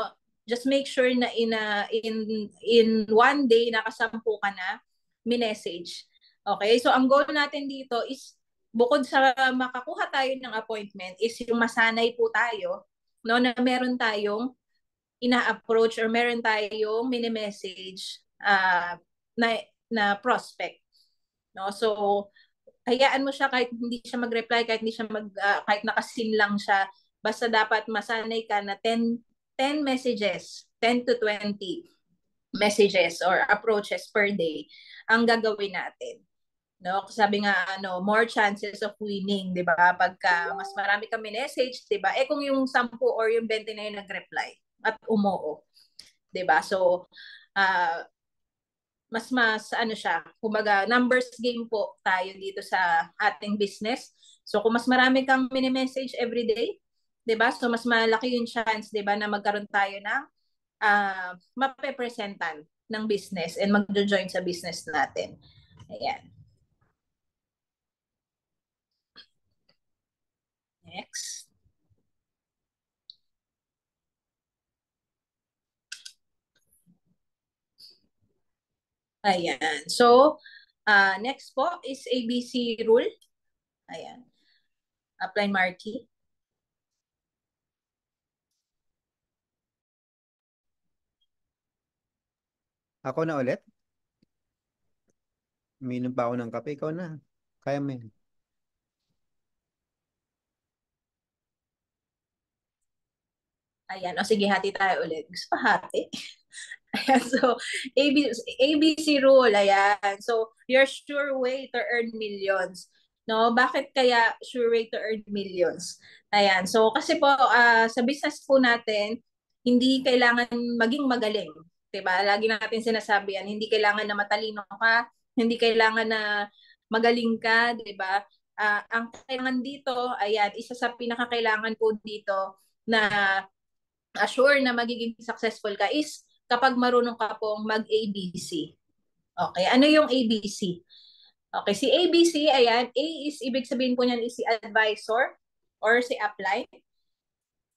Just make sure na in one day nakasampu ka na minessage. Okay? So, ang goal natin dito is bukod sa makakuha tayo ng appointment is yung masanay po tayo, no, na meron tayong ina-approach or meron tayong mini-message na prospect, no? So hayaan mo siya kahit hindi siya mag-reply, kahit hindi siya kahit nakasin lang siya, basta dapat masanay ka na 10 messages, 10 to 20 messages or approaches per day ang gagawin natin. No, sabi nga more chances of winning, 'di ba? Pagka mas marami kang message, 'di ba? Kung yung 10 or yung 20 na yung nag-reply at umoo, 'di ba? So mas siya, kumbaga numbers game po tayo dito sa ating business. So kung mas marami kang mini-message every day, 'di ba? So mas malaki yung chance, 'di ba, na magkaroon tayo ng mape-presentan ng business and magjo-join sa business natin. Ayan. Next. Ayan. So, next po is ABC rule. Ayan. Apply Marky. Ako na ulit. Uminom pa ako ng kape. Ikaw na. Kaya mo yun. Ayan. O sige, hati tayo ulit. Gusto pa hati? Ayan. So, ABC rule. Ayan. So, your sure way to earn millions. No, bakit kaya sure way to earn millions? Ayan. So, kasi po sa business po natin, hindi kailangan maging magaling. 'Di ba? Lagi natin sinasabi yan, hindi kailangan na matalino ka, hindi kailangan na magaling ka, 'di ba? Ang kailangan dito, ayan, isa sa pinakakailangan po dito na assure na magiging successful ka is kapag marunong ka pong mag-ABC. Okay, ano yung ABC? Okay, si ABC, ayan, A is, ibig sabihin po niyan is si advisor or si upline.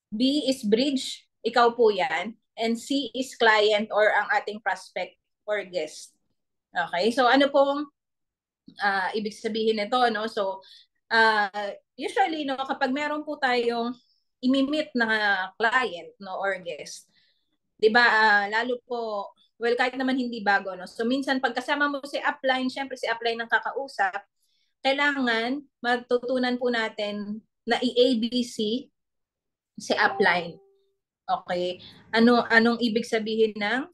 B is bridge, ikaw po yan. And C is client or ang ating prospect or guest. Okay, so ano pong ibig sabihin nito, no? So, usually, no, kapag meron po tayong imimit na client, no, or guest, 'di ba, lalo po, well, kahit naman hindi bago, no? So, minsan, pagkasama mo si upline, syempre si upline ng kakausap, kailangan matutunan po natin na i-ABC si upline. Okay? Anong ibig sabihin ng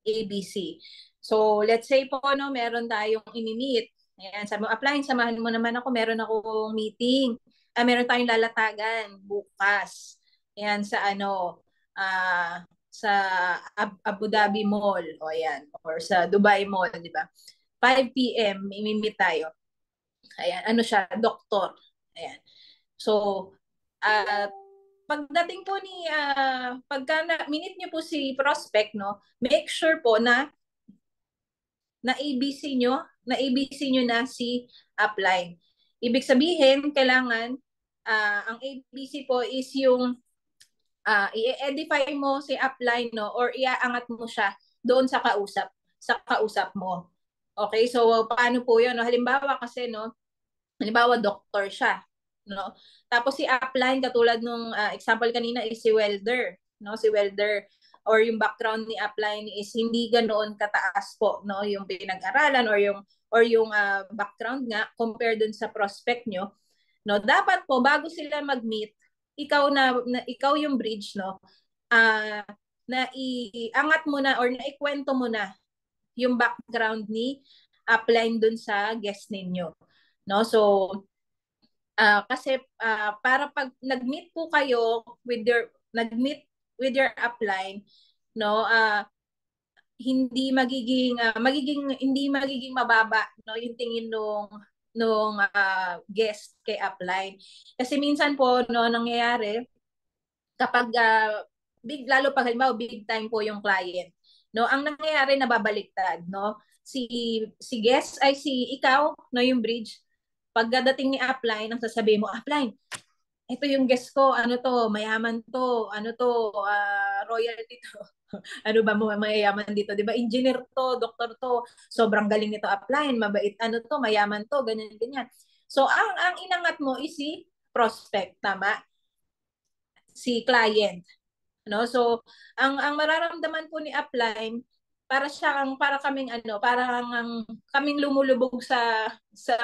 ABC? So, let's say po, no, meron tayong imi-meet. Ayan, sabi mo, upline, samahan mo naman ako, meron akong meeting. Meron tayong lalatagan bukas. Ayan, sa ano, sa Abu Dhabi Mall, o ayan, or sa Dubai Mall, di ba? 5 p.m. imimit tayo. Ayan, ano siya, doktor. Ayan. So, uh, pagdating po ni, pagka minute niyo po si prospect, no, make sure po na ABC nyo, na ABC nyo na si upline. Ibig sabihin, kailangan, ang ABC po is yung i-edify mo si upline, no, or iaangat mo siya doon sa kausap mo. Okay, so paano po 'yun, no? Halimbawa kasi, no, halimbawa doktor siya, no? Tapos si upline, katulad nung example kanina, is si welder, no? Si welder, or yung background ni upline is hindi ganoon kataas po, no, yung pinag-aralan or yung background nga compare dun sa prospect nyo, no? Dapat po bago sila mag-meet, ikaw yung bridge, no? Uh, na iangat mo na or naikwento mo na yung background ni upline dun sa guest ninyo, no? So kasi para pag nag-meet po kayo with your upline, no, hindi magiging mababa, no, yung tingin nung guest kay upline. Kasi minsan po, no, nangyayari kapag lalo pag halimbawa big time po yung client, no, ang nangyayari nababaliktad, no, si guest ay si ikaw, no, yung bridge. Pagdating ni upline, ang sasabihin mo, upline, ito yung guest ko, ano to, mayaman to, ano to, royalty to. Ano ba mo mayayaman dito, 'di ba? Engineer to, doktor to, sobrang galing nito upline, mabait, ano to, mayaman to, ganyan ganyan. So ang inangat mo is si prospect, tama? Si client, no? So ang mararamdaman po ni upline, para kaming ano, kaming lumulubog sa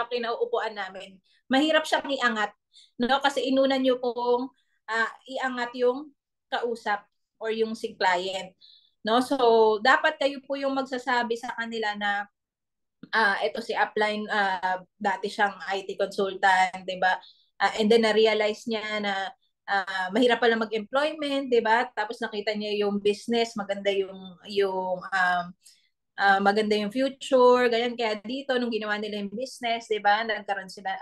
kinauupuan namin. Mahirap siyang iangat, no? Kasi inuna niyo pong iangat yung kausap or yung si client, no? So dapat kayo po yung magsasabi sa kanila na ito si upline, dati siyang IT consultant, 'di ba? And then na-realize niya na mahirap pala mag-employment, 'di ba? Tapos nakita niya yung business, maganda yung future, ganyan. Kaya dito nung ginawa nila yung business, 'di ba? Nagkaroon sila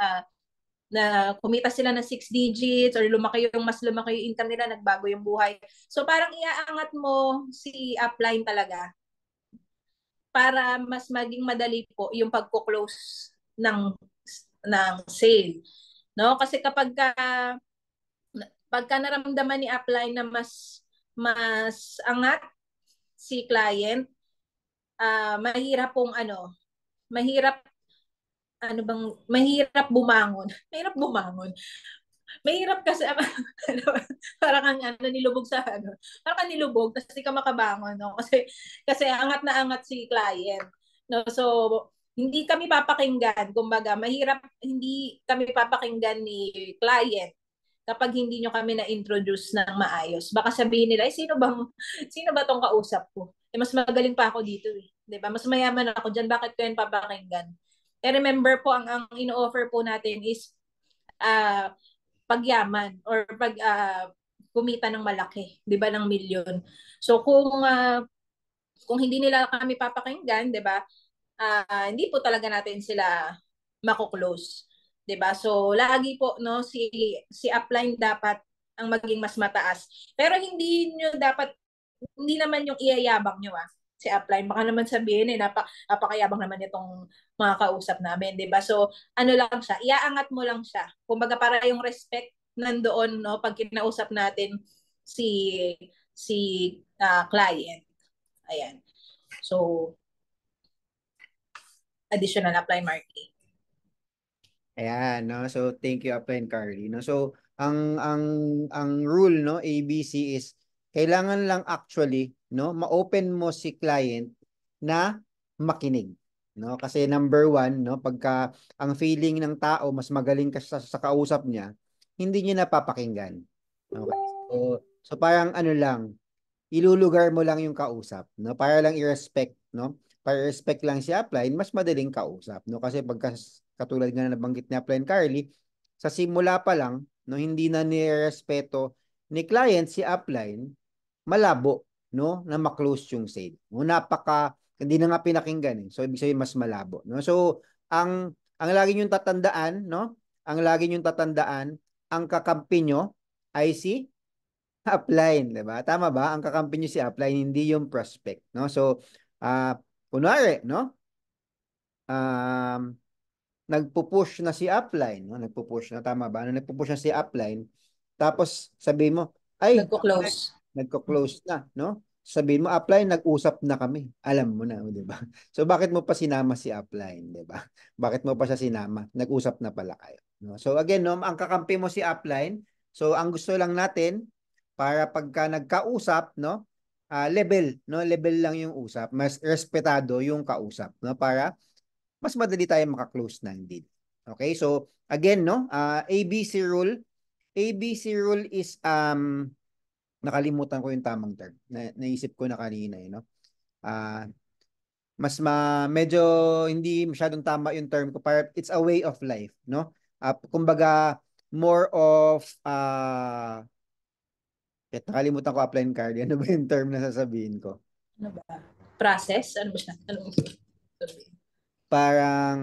na kumita sila ng 6 digits, or mas lumaki yung income nila, nagbago yung buhay. So parang iaangat mo si upline talaga para mas maging madali po yung pagko-close ng sale, no? Kasi pagka naramdaman ni upline na mas angat si client, mahirap mahirap bumangon. Mahirap bumangon. Mahirap kasi parang nilubog sa parang nilubog tapos di ka makabangon, no? Kasi angat na angat si client, no? So hindi kami papakinggan, kumbaga mahirap, hindi kami papakinggan ni client kapag hindi nyo kami na-introduce ng maayos. Baka sabihin nila, sino ba tong kausap ko? Mas magaling pa ako dito, eh. 'Di ba? Mas mayaman ako diyan, bakit ko yan papakinggan? Remember po, ang ino-offer po natin is uh, pagyaman, or kumita ng malaki, 'di ba, ng milyon. So kung hindi nila kami papakinggan, 'di ba? Hindi po talaga natin sila mako-close, 'di ba? So lagi po, no, si upline dapat ang maging mas mataas. Pero hindi naman yung iyayabang nyo, si upline. Baka naman sabihin, napakayabang naman itong mga kausap namin, 'di ba? So ano lang siya, iaangat mo lang siya. Kumbaga para yung respect nandoon, no, pag kinausap natin si si client. Ayan. So additional upline marking. Ayan, no? So, thank you, Upline Carly, no? So, ang rule, no, ABC is, kailangan lang actually, no, ma-open mo si client na makinig, no? Kasi number one, no, pagka ang feeling ng tao, mas magaling ka sa kausap niya, hindi niya napapakinggan. Okay? So parang ano lang, ilulugar mo lang yung kausap, no? Para lang i-respect, no? Para i-respect lang si upline, mas madaling kausap, no? Kasi pagka katulad nga na nabanggit ni upline Carly, sa simula pa lang, no, hindi na nirespeto ni client si upline, malabo, no, na ma-close yung sale. No, hindi na nga pinakinggan eh. So ibig sabihin mas malabo, no? So ang lagi niyo tatandaan, no? Ang lagi niyo tatandaan, ang kakampi nyo ay si upline, 'di ba? Tama ba? Ang kakampi niyo si upline, hindi yung prospect, no? So kunwari, no? Um nagpo-push na si upline, no? Nagpo-push na, tama ba? Nagpo-push na si upline, tapos sabihin mo, ay, upline, Nagko-close. nagko-close na, no? Sabihin mo, upline, nag-usap na kami. Alam mo na, di ba? So, bakit mo pa sinama si upline, di ba? Bakit mo pa siya sinama? Nag-usap na pala kayo. No? So, again, no, ang kakampi mo si upline, so, ang gusto lang natin, para pagka nagkausap, no? Level, no? Level lang yung usap. Mas respetado yung kausap, no? Para mas madali tayo maka-close ng deal. Okay? So, again, no? ABC rule. ABC rule is, nakalimutan ko yung tamang term. Naisip ko na kanina, no? Uh, medyo hindi masyadong tama yung term ko. Para it's a way of life, no? Kumbaga, more of, nakalimutan ko upline card. Ano ba yung term na sasabihin ko? Ano ba? Process? Ano ba siya? Ano sabihin? Parang,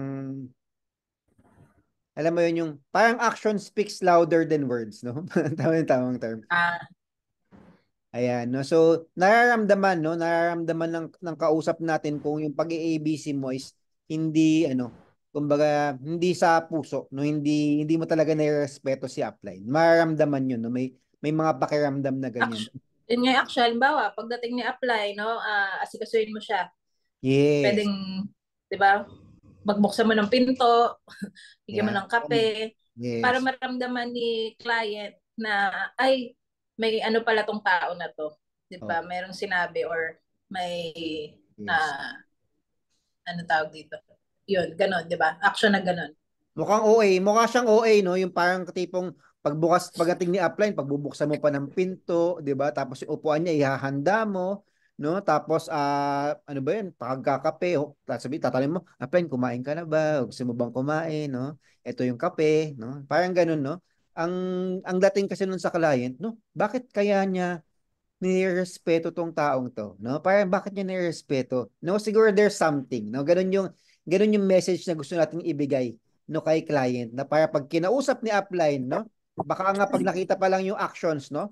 alam mo yun yung, parang action speaks louder than words, no? Tama yung tamang term. Ayan, no? So, nararamdaman, no? Nararamdaman ng kausap natin kung yung pag-ABC mo is hindi, kumbaga, hindi sa puso, no? Hindi mo talaga nire-respeto si upline. Mararamdaman yun, no? May mga pakiramdam na ganyan. Yun nga actual, bawa, pagdating ni apply, no, asikasuhin mo siya. Yes. Pwedeng, di ba, magbuksan mo ng pinto, bigyan mo Yeah. ng kape, para Yes. maramdaman ni client na, ay, may ano pala tong tao na to. Di Oh, ba, merong sinabi or may, yes. ano tawag dito. Yun, ganon, di ba? Action na ganon. Mukhang OA. Mukha siyang OA, no? Yung parang tipong pagdating ni upline, pagbubuksan mo pa ng pinto, 'di ba? Tapos yung upuan niya ihahanda mo, no? Tapos ano ba 'yun? Pagkakape, tapos tatanungin mo, upline, kumain ka na ba? Gusto mo bang kumain, no? Ito yung kape, no? Parang ganun, no? Ang ang dating kasi nun sa client, no? Bakit kaya niya nirespeto tong taong to, no? Parang bakit niya nirespeto? No, siguro there's something, no? Ganun yung message na gusto nating ibigay, no, kay client, na para pag kinausap ni upline, no? Baka nga pag nakita pa lang yung actions, no?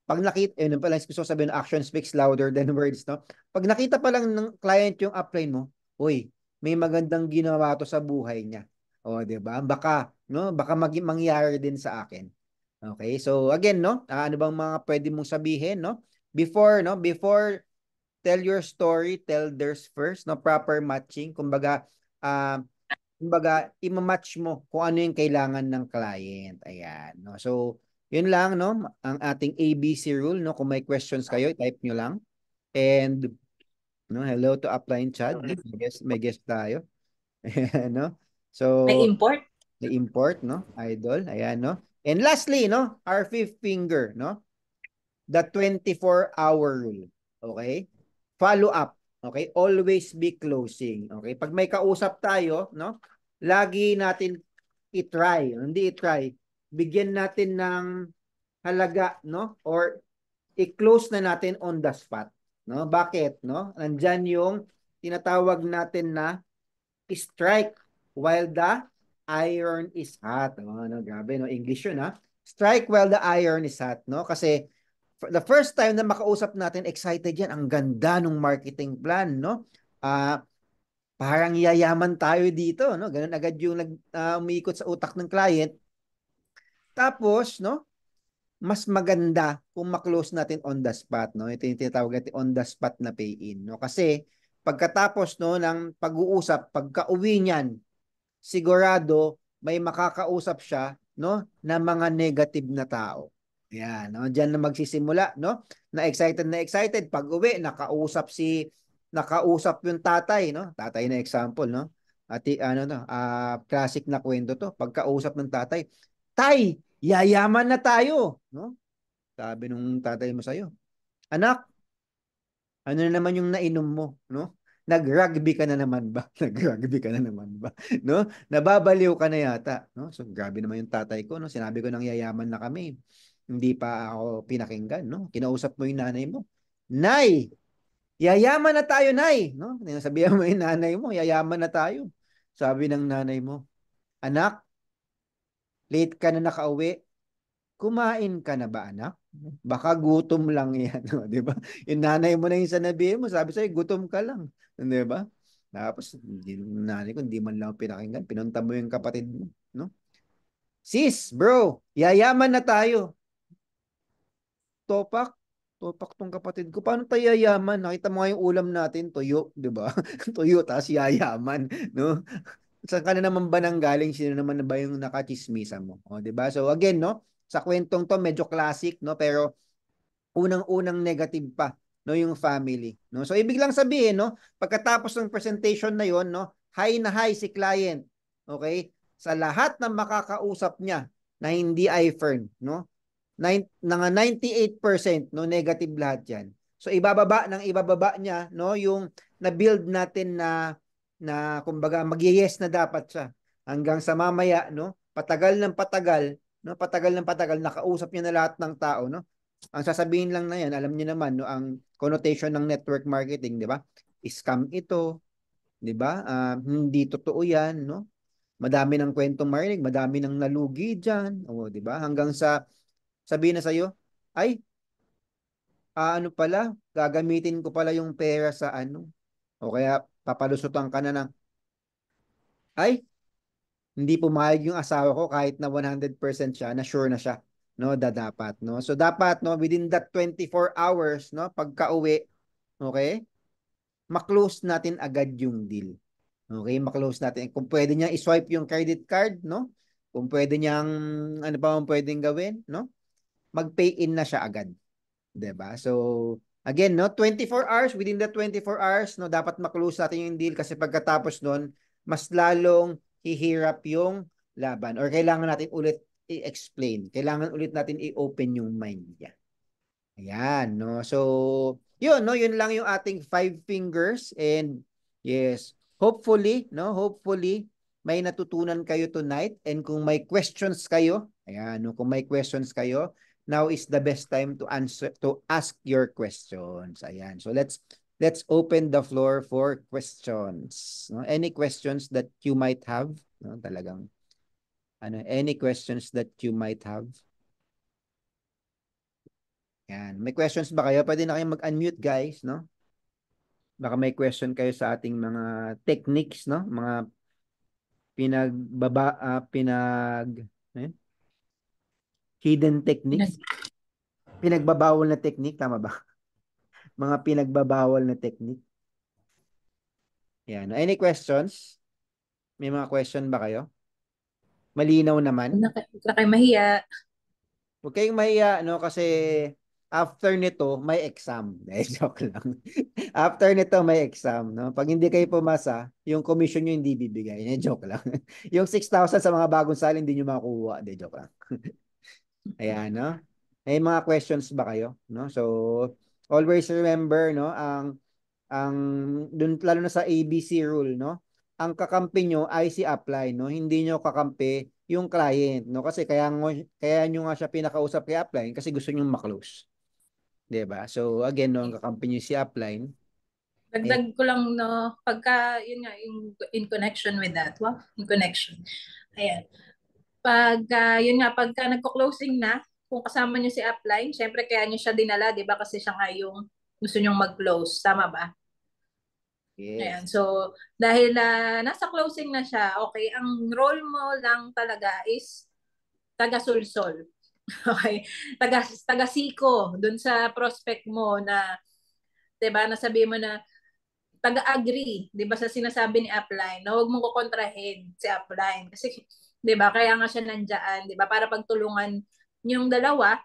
Pag nakita, yun pala gusto sabihin, action speaks louder than words, no? Pag nakita pa lang ng client yung upline mo, uy, may magandang ginawa to sa buhay niya. O, 'di ba? Baka, no? Baka mangyari din sa akin. Okay, so again, no, ano bang mga pwede mong sabihin, no? Before, no, before tell your story, tell theirs first, no, proper matching. Kumbaga, i-match mo kung ano yung kailangan ng client. Ayan, no. So, yun lang, no, ang ating ABC rule, no. Kung may questions kayo, type nyo lang. And, no, hello to Upline Chad. May guest tayo. Ayan, no. May So, import? the import, no? Idol. Ayan, no? And lastly, no? Our fifth finger, no? The 24-hour rule. Okay? Follow up. Okay? Always be closing. Okay? Pag may kausap tayo, no? Lagi natin i-try. Hindi i-try. Bigyan natin ng halaga, no? Or i-close na natin on the spot. No? Bakit? No? Nandyan yung tinatawag natin na strike while the iron is hot. Oh, no, grabe, no? English yun, ha? Strike while the iron is hot, no? Kasi the first time na makausap natin, excited yan. Ang ganda ng marketing plan, no? Parang yayaman tayo dito, no? Ganun agad yung umiikot sa utak ng client. Tapos, no? Mas maganda kung ma-close natin on the spot, no? Ito yung tinatawag natin on the spot na pay-in, no? Kasi pagkatapos, no, ng pag-uusap, pagka-uwi niyan, sigurado may makakausap siya, no, na mga negative na tao. Yan, no? Diyan na magsisimula, no? Na excited pag-uwi, nakausap yung tatay, no? Tatay na example, no? At ano to, classic na kwento to. Pagkausap ng tatay, "Tay, yayaman na tayo," no? Sabi nung tatay mo sa'yo, "Anak, ano na naman yung nainom mo, no? Nag-rugby ka na naman ba? Nag-rugby ka na naman ba? No? Nababaliw ka na yata, no? So grabe naman yung tatay ko, no? Sinabi ko nang yayaman na kami. hindi pa ako pinakinggan, no? Kinausap mo yung nanay mo. Nay, yayaman na tayo, Nay, no? Sabihan mo yung nanay mo, yayaman na tayo. Sabi ng nanay mo, anak, late ka na nakauwi. Kumain ka na ba, anak? Baka gutom lang yan, no? 'Di ba? Yung nanay mo na yung sanabihin mo, sabi sa'yo, gutom ka lang. 'Di ba? Tapos, yung nanay ko, hindi man lang ako pinakinggan. Pinunta mo yung kapatid mo, no? Sis, bro, yayaman na tayo. Topak, topak tong kapatid ko. Paano tayo yayaman? Nakita mo nga yung ulam natin, tuyo, 'di ba? Tuyo, tapos yayaman, no? Saan ka na naman ba nang galing? Sino naman na ba yung nakachismisa mo? O, 'di ba? So again, no? Sa kwentong to, medyo classic, no? Pero unang-unang negative pa, no, yung family, no? So ibig lang sabihin, no, pagkatapos ng presentation na yon, no, high si client. Okay? Sa lahat ng makakausap niya na hindi iFern, no? 98% no negative lahat 'yan. So ibababa niya no yung na-build natin na kumbaga mag-yes na dapat siya hanggang sa mamaya no patagal ng patagal no patagal ng patagal nakausap niya na lahat ng tao no. Ang sasabihin lang na 'yan, alam niyo naman no ang connotation ng network marketing, 'di ba? Scam ito, 'di ba? Hindi totoo 'yan no. Madami ng kwentong marinig, madami ng nalugi diyan, oh, 'di ba? Hanggang sa sabihin na sa'yo, ay, ano pala, gagamitin ko pala yung pera sa ano. O kaya papalusutan ka na ng, ay, hindi pumayag yung asawa ko kahit na 100% siya, na sure na siya. No, dapat, no? So, dapat, no, within that 24 hours, no, pagka-uwi, okay, maklose natin agad yung deal. Okay, maklose natin. Kung pwede niya i-swipe yung credit card, no? Kung pwede niyang, ano pa ang pwedeng gawin, no? Mag-pay in na siya agad. 'Di ba? So, again, no, 24 hours, within the 24 hours, no, dapat maklose natin yung deal kasi pagkatapos noon, mas lalong hihirap yung laban or kailangan natin ulit i-explain. Kailangan ulit natin i-open yung mind niya. Ayan, no? So, yun, no? Yun lang yung ating five fingers and yes, hopefully, no? Hopefully, may natutunan kayo tonight and kung may questions kayo, ayan, no? Kung may questions kayo, now is the best time to answer, to ask your questions. Ayan. So, let's open the floor for questions. No? Any questions that you might have, no? Talagang, any questions that you might have? Yan. May questions ba kayo? Pwede na kayong mag-unmute, guys, no? Baka may question kayo sa ating mga techniques, no? Mga eh? Hidden techniques. Pinagbabawal na technique, tama ba? Mga pinagbabawal na technique. Yan. Any questions? May mga question ba kayo? Malinaw naman. Na kayo mahiya. Huwag kayong mahiya, no? Kasi after nito, may exam. Joke lang. After nito, may exam, no? Pag hindi kayo pumasa, yung commission nyo hindi bibigay. Joke lang. Yung 6,000 sa mga bagong sali, hindi nyo makukuha. Joke lang. Ayan, no? May mga questions ba kayo? No? So, always remember, no? Ang dun, lalo na sa ABC rule, no? Ang kakampi nyo ay si upline, no? Hindi nyo kakampi yung client, no? Kasi kaya nyo nga siya pinakausap kay upline kasi gusto nyo maklose. 'Di ba? So, again, no, ang kakampi nyo si upline. Dagdag ko lang, no, pagka, yun nga, in connection with that, wow, in connection. Ayan. Yun nga, pagka nagko-closing na, kung kasama niyo si upline, syempre kaya niyo siya dinala, di ba? Kasi siya nga yung gusto niyong mag-close. Tama ba? Ayan. Yes. So, dahil nasa closing na siya, okay, ang role mo lang talaga is taga-sulsol. Okay? Taga-siko dun sa prospect mo na, 'di ba, nasabi mo na taga-agree, 'di ba, sa sinasabi ni upline na huwag mong kukontrahin si upline kasi 'di ba kaya nga siya nandiyan, 'di ba, para pagtulungan yung dalawa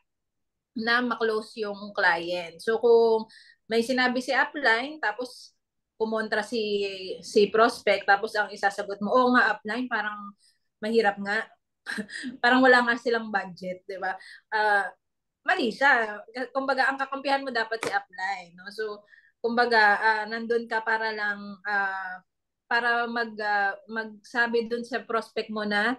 na maklose yung client. So kung may sinabi si upline tapos kumontra si prospect tapos ang isasagot mo, "Oo nga upline, parang mahirap nga." Parang wala nga silang budget, 'di ba? Mali siya. Kumbaga ang kakampihan mo dapat si upline, no? So kumbaga nandun ka para lang para magsabi dun sa prospect mo na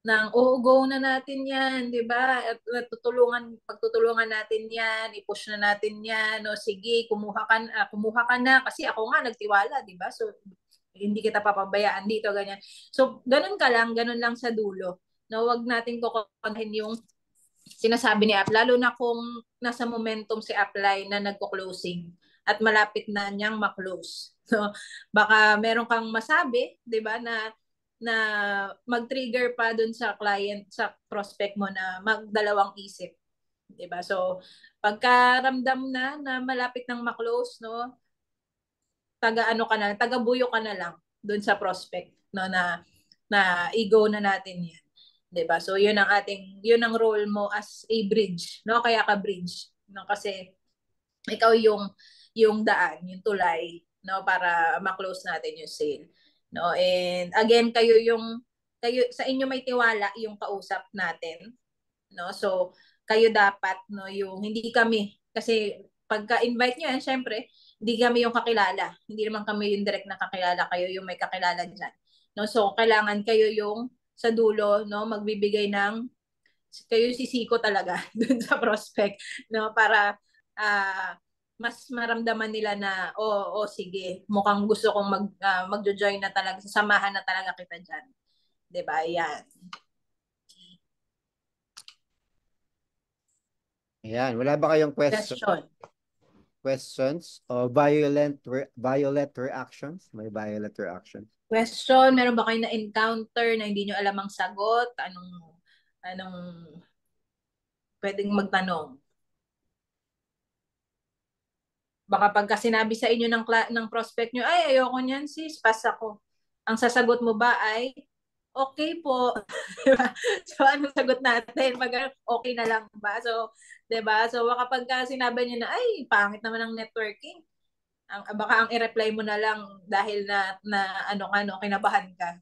go na natin yan, di ba? At pagtutulungan natin yan, i-push na natin yan, no, sige, kumuha ka na, kasi ako nga nagtiwala, di ba? So, hindi kita papabayaan dito, ganyan. So, ganun lang sa dulo. No, wag natin kukunin yung sinasabi ni App, lalo na kung nasa momentum si Apply na nagko-closing at malapit na niyang ma-close. So, baka meron kang masabi, di ba, na mag-trigger pa dun sa client, sa prospect mo na magdalawang isip. Diba? So, pagkaramdam na malapit nang ma-close, no, taga-buyo ka na lang dun sa prospect, no, na i-go na natin yan. 'Di ba? So, yun ang role mo as a bridge, no? Kaya ka bridge, no? Kasi ikaw yung daan, yung tulay, no, para ma-close natin yung sale. No, and again, kayo sa inyo may tiwala yung kausap natin, no? So kayo dapat, no, yung hindi kami, kasi pagka-invite niyo yan, syempre hindi kami yung kakilala, hindi naman kami yung direct na kakilala, kayo yung may kakilala diyan, no? So kailangan kayo yung sa dulo, no, magbibigay ng, kayo sisiko talaga dun sa prospect, no, para uh, mas maramdaman nila na sige, mukhang gusto kong magjo-join na talaga, sasamahan na talaga kita diyan. 'Di ba? Yan. Ayan, wala ba kayong Question. questions o violent reactions? May violent reactions. Question, meron ba kayo na-encounter na hindi nyo alam ang sagot? Anong pwedeng magtanong? Baka pagka sinabi sa inyo ng prospect nyo, ay, ayoko niyan sis, pass ako. Ang sasagot mo ba ay, okay po. So, anong sagot natin? Pag okay na lang ba? So, 'di ba? So, baka pagka sinabi niyo na, ay, pangit naman ang networking. Baka ang i-reply mo na lang dahil na kinabahan ka.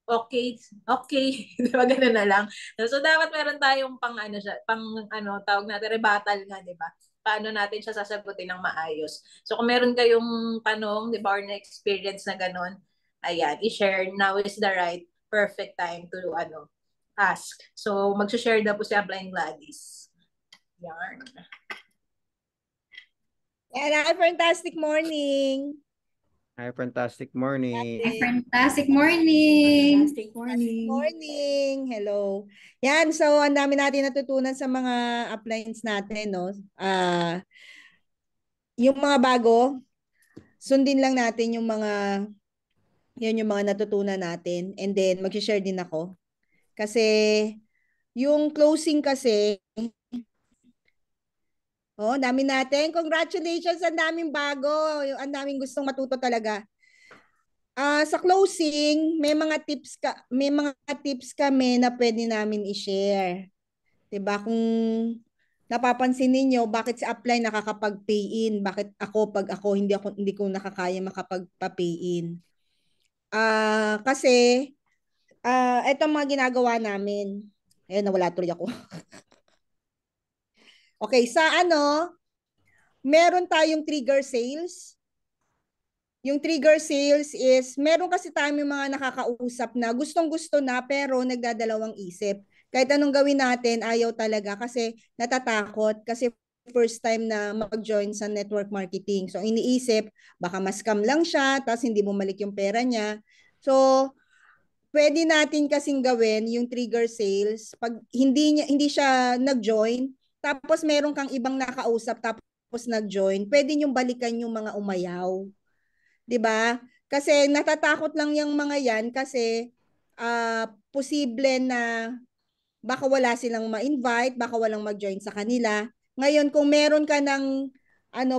Okay, okay. Di ba, ganun na lang. So, dapat meron tayong tawag natin, rebuttal nga, di ba? Paano natin siya sasagutin ng maayos. So, kung meron kayong tanong, di ba, or na-experience na ganun, ayan, i-share, now is the right, perfect time to, ask. So, mag-share na po si Applying Gladys. Yarn. Yan, fantastic morning. Hi, fantastic morning. Hi, fantastic morning. Fantastic morning. Morning. Hello. Yan, so ang dami natin natutunan sa mga uplines natin, no? Yung mga bago, sundin lang natin yung mga natutunan natin, and then mag-share din ako. Kasi yung closing kasi, dami natin. Congratulations, ang daming bago. Ang daming gustong matuto talaga. Sa closing, may mga tips kami na pwede namin i-share. 'Di ba? Kung napapansin niyo bakit si Apply nakakapag-pay in, bakit pag ako hindi ko nakakaya makapag-pay in. Kasi ito mga ginagawa namin. Ayun, nawala tuloy ako. Okay, meron tayong trigger sales. Yung trigger sales is, meron kasi tayong mga nakakausap na gustong-gusto na pero nagdadalawang isip. Kahit anong gawin natin, ayaw talaga kasi natatakot kasi first time na mag-join sa network marketing. So iniisip, baka ma-scam lang siya, tapos hindi bumalik yung pera niya. So, pwede natin kasing gawin yung trigger sales pag hindi siya nag-join, tapos meron kang ibang nakausap tapos nag-join, pwede niyong balikan yung mga umayaw. 'Di ba? Kasi natatakot lang yung mga yan kasi posible na baka wala silang ma-invite, baka walang mag-join sa kanila. Ngayon, kung meron ka ng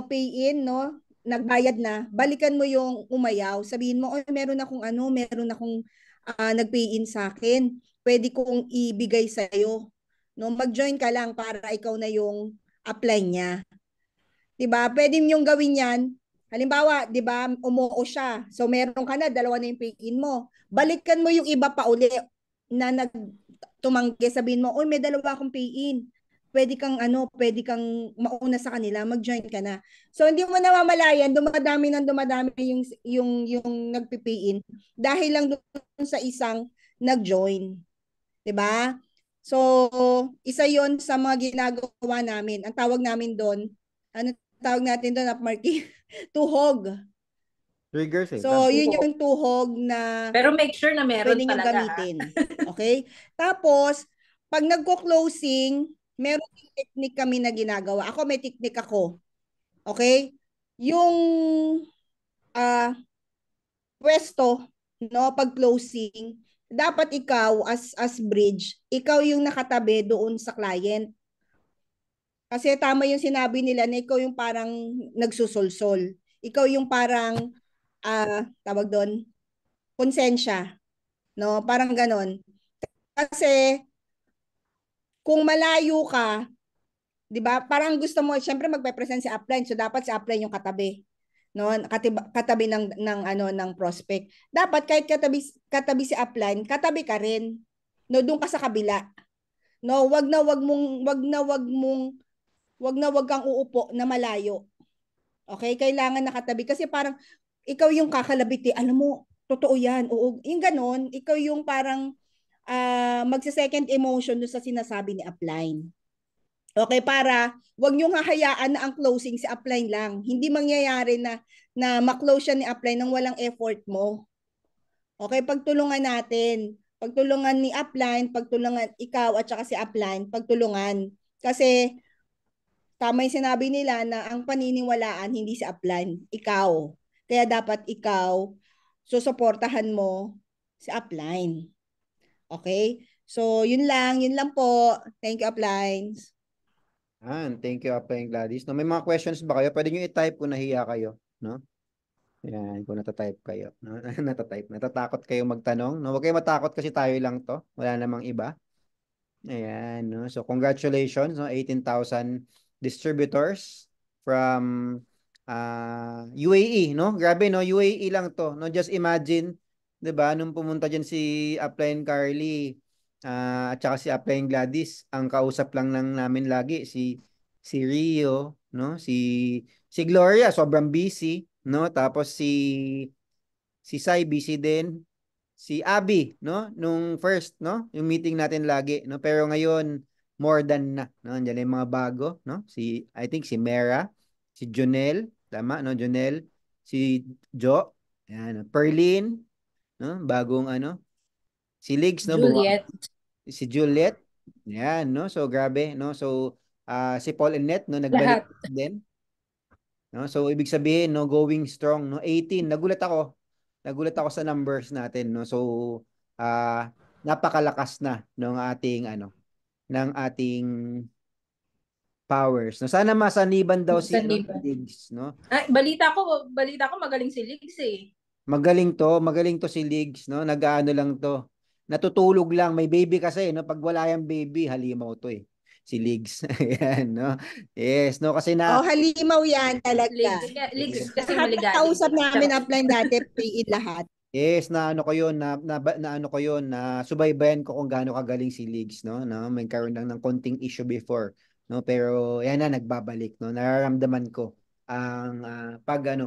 pay-in, no, nagbayad na, balikan mo yung umayaw. Sabihin mo, meron akong nag-pay-in sa akin. Pwede kong ibigay sa iyo. No, mag-join ka lang para ikaw na yung apply niya. 'Di ba? Pwede niyo gawin 'yan. Halimbawa, 'di ba, umuo siya. So meron ka na, dalawa na yung pay-in mo. Balikan mo yung iba pa uli na tumanggi, sabihin mo, "Oy, may dalawa akong pay-in. Pwede kang mauna sa kanila, mag-join ka na." So hindi mo namamalayan, dumadami yung nagpi-pay-in dahil lang doon sa isang nag-join. 'Di ba? So, isa 'yon sa mga ginagawa namin. Ang tawag namin doon, ano tawag natin doon, Marky? Tuhog. Triggers eh. So, yun yung tuhog na Pero make sure na meron pwede nyo talaga, ha? gamitin. Okay? Tapos, pag nagko-closing, meron yung technique kami na ginagawa. Ako, may technique ako. Okay? Yung pwesto, no, pag closing, dapat ikaw as bridge, ikaw yung nakatabi doon sa client. Kasi tama yung sinabi nila na ikaw yung parang nagsusulsol. Ikaw yung parang tawag doon, konsensya, no? Parang ganon. Kasi kung malayo ka, 'di ba? Parang gusto mo syempre magpe-present si upline, so dapat si upline yung katabi, no? Katabi ng prospect. Dapat kahit katabi si upline, katabi ka rin. No, doon ka sa kabila. No, wag kang uupo na malayo. Okay? Kailangan nakatabi kasi parang ikaw yung kakalabit eh. Alam mo, totoo yan. Oo, yung ganon, ikaw yung parang magsa-second emotion doon sa sinasabi ni upline. Okay, para wag niyong hahayaan na ang closing si upline lang. Hindi mangyayari na ma-close siya ni upline nang walang effort mo. Okay, pagtulungan natin. Pagtulungan ni upline, pagtulungan ikaw at saka si upline, pagtulungan. Kasi tama yung sinabi nila na ang paniniwalaan hindi si upline, ikaw. Kaya dapat ikaw susuportahan mo si upline. Okay? So, yun lang po. Thank you, uplines. Thank you, Upline Gladys. No, may mga questions ba kayo? Pwede nyo i-type kung nahiya kayo, no? Ayan, kung natatype kayo, no? Natatakot kayo magtanong, no? Huwag kayo matakot kasi tayo lang to. Wala namang iba. Ayan, no? So, congratulations, no? 18,000 distributors from UAE, no? Grabe, no? UAE lang to, no? Just imagine, 'di ba, nung pumunta diyan si Upline Carly, at saka si Upline Gladys, ang kausap lang namin lagi si Rio, no? Si Gloria, sobrang busy, no? Tapos si Sai busy din, si Abby, no? Nung first, no? Yung meeting natin lagi, no? Pero ngayon, more than na, no? Andiyan na yung mga bago, no? I think si Mera, si Jonel, tama, no? Jonel, si Jo, ayan, Perlin, no? Bagong ano, si Ligs, no? Juliet. Si Juliet, ayan, no? So, grabe, no? So, si Paul and Net, no? Nagbalik Lahat. din. No? So, ibig sabihin, no? Going strong, no? 18, nagulat ako sa numbers natin, no? So, napakalakas na ng ating powers. No, sana masaniban daw si Sanliban. Ligs, no? Ay, balita ko magaling si Ligs eh. Magaling to si Ligs, no? Nag-aano lang to. Natutulog lang, may baby kasi, no? Pag wala yung baby, halimaw to eh. Si Ligs. Ayan, no? Yes, no? Kasi Oh, halimaw yan talaga. Ligs kasi Lahat ng maligalig. kausap namin upline dati, PE lahat. yes, na ano ko yun, na ano ko yun, na subaybayan ko kung gaano kagaling si Ligs, no? No, may karoon lang ng konting issue before, no? Pero yan na nagbabalik, no? Nararamdaman ko ang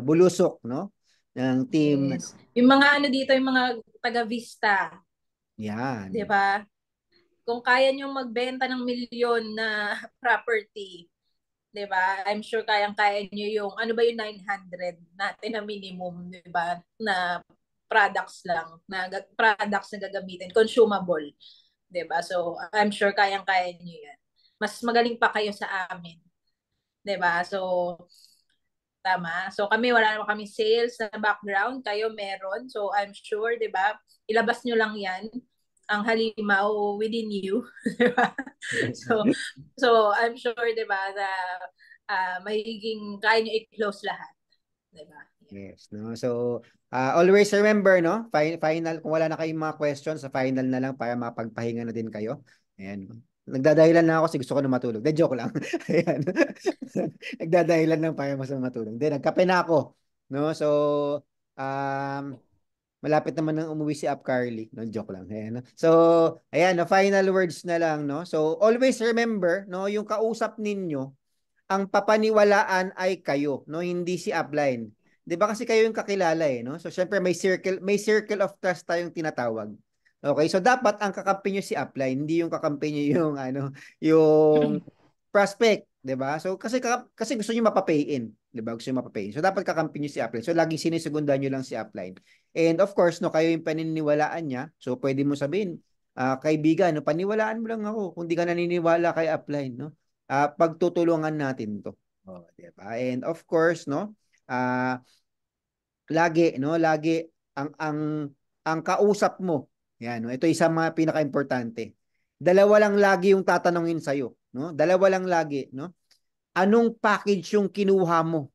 bulusok, no? Ng team. Yes. Yung mga ano dito, yung mga taga Vista, Yan. 'di ba? Kung kaya nyo magbenta ng milyon na property, 'di ba? I'm sure kayang-kaya nyo yung ano ba yung 900 natin na minimum, 'di ba? Na products lang, na products na gagamitin, consumable, 'di ba? So, I'm sure kayang-kaya nyo 'yan. Mas magaling pa kayo sa amin, 'di ba? So, tama. So kami wala naman kami sales na background, kayo meron. So I'm sure, 'di ba? Ilabas nyo lang 'yan ang halimaw within you, 'di ba? So I'm sure, 'di ba, na magiging kaya nyo i-close lahat, 'di ba? Yes, no. So, always remember, no? Final, kung wala na kayong mga questions, sa final na lang para mapagpahinga na din kayo. Ayan. Nagdadahilan na ako kasi gusto ko na matulog. De, joke lang. Ayan. Nagdadahilan lang para mas matulog. De, nagkape na ako. No? So, um, malapit naman nang umuwi si Up Carly. No, joke lang. Ayan. No? So, ayan, no, final words na lang, no? So, always remember, no, yung kausap ninyo, ang papaniwalaan ay kayo, no, hindi si upline. 'Di ba kasi kayo yung kakilala eh, no? So syempre may circle of trust tayong tinatawag. Okay, so dapat ang kakampi nyo si upline, hindi yung kakampi nyo yung yung prospect, 'di ba? So kasi gusto niyo mapapay-in, 'di ba? Gusto niyo mapapay-in. So dapat kakampi niyo si upline. So laging sinisegundan niyo lang si upline. And of course, no, kayo yung paniniwalaan niya. So pwede mo sabihin, kaibigan, no, paniwalaan mo lang ako kung di ka naniniwala kay upline, no? Pagtutulungan natin 'to. Oh, 'di ba? And of course, no, lagi, no, lagi ang kausap mo. Yan, no? Ito isang mga pinaka-importante. Dalawa lang lagi yung tatanungin sa iyo, no? Dalawa lang lagi, no? Anong package yung kinuha mo?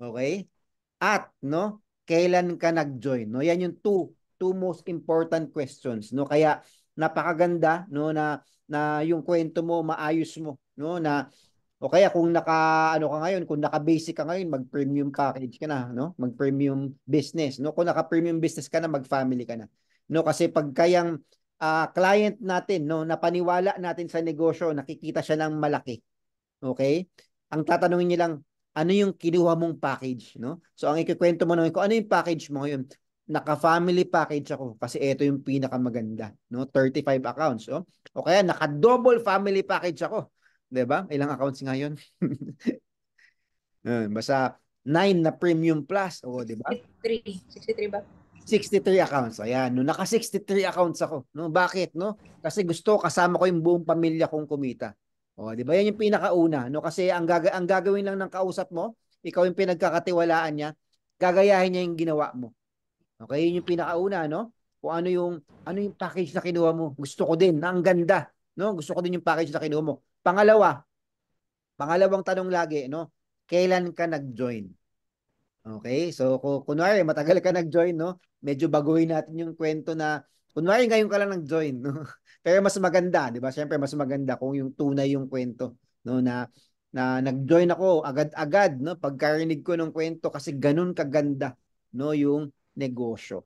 Okay? At, no, kailan ka nag-join, no? Yan yung two most important questions, no? Kaya napakaganda, no, na yung kwento mo maayos mo, no, na o kaya kung naka ka ngayon, kung naka-basic ka ngayon, mag-premium package ka na, no? Mag-premium business, no? Kung naka-premium business ka na, mag-family ka na. No, kasi pag kayang client natin, no, napaniwala natin sa negosyo, nakikita siya ng malaki. Okay? Ang tatanungin niya lang, ano yung kinuha mong package, no? So ang ikikwento mo naman, kung ano yung package mo ngayon, naka-family package ako kasi ito yung pinakamaganda, no? 35 accounts, oh. O kaya naka-double family package ako. 'Di ba? Ilang accounts ngayon? Basta 9 na premium plus, oh, 'di ba? 63 ba? 63 accounts. Ayan, no, naka 63 accounts ako. No, bakit, no? Kasi gusto kasama ko yung buong pamilya kong kumita. O, 'di ba? Yan yung pinakauna, no? Kasi ang gagawin lang ng kausap mo, ikaw yung pinagkakatiwalaan niya, gagayahin niya yung ginawa mo. Okay, yun yung pinakauna, no? Kung ano yung package na kinuha mo. Gusto ko din, na ang ganda, no? Gusto ko din yung package na kinuha mo. Pangalawang tanong lagi, no? Kailan ka nag-join? Okay, so kunwari matagal ka nag-join, no? Medyo baguhin natin yung kwento na kunwari ngayon ka lang nag-join, no? Pero mas maganda, 'di ba? Siyempre mas maganda kung yung tunay yung kwento, no, na nag-join ako agad-agad, no? Pagkarinig ko ng kwento kasi ganun kaganda, no, yung negosyo.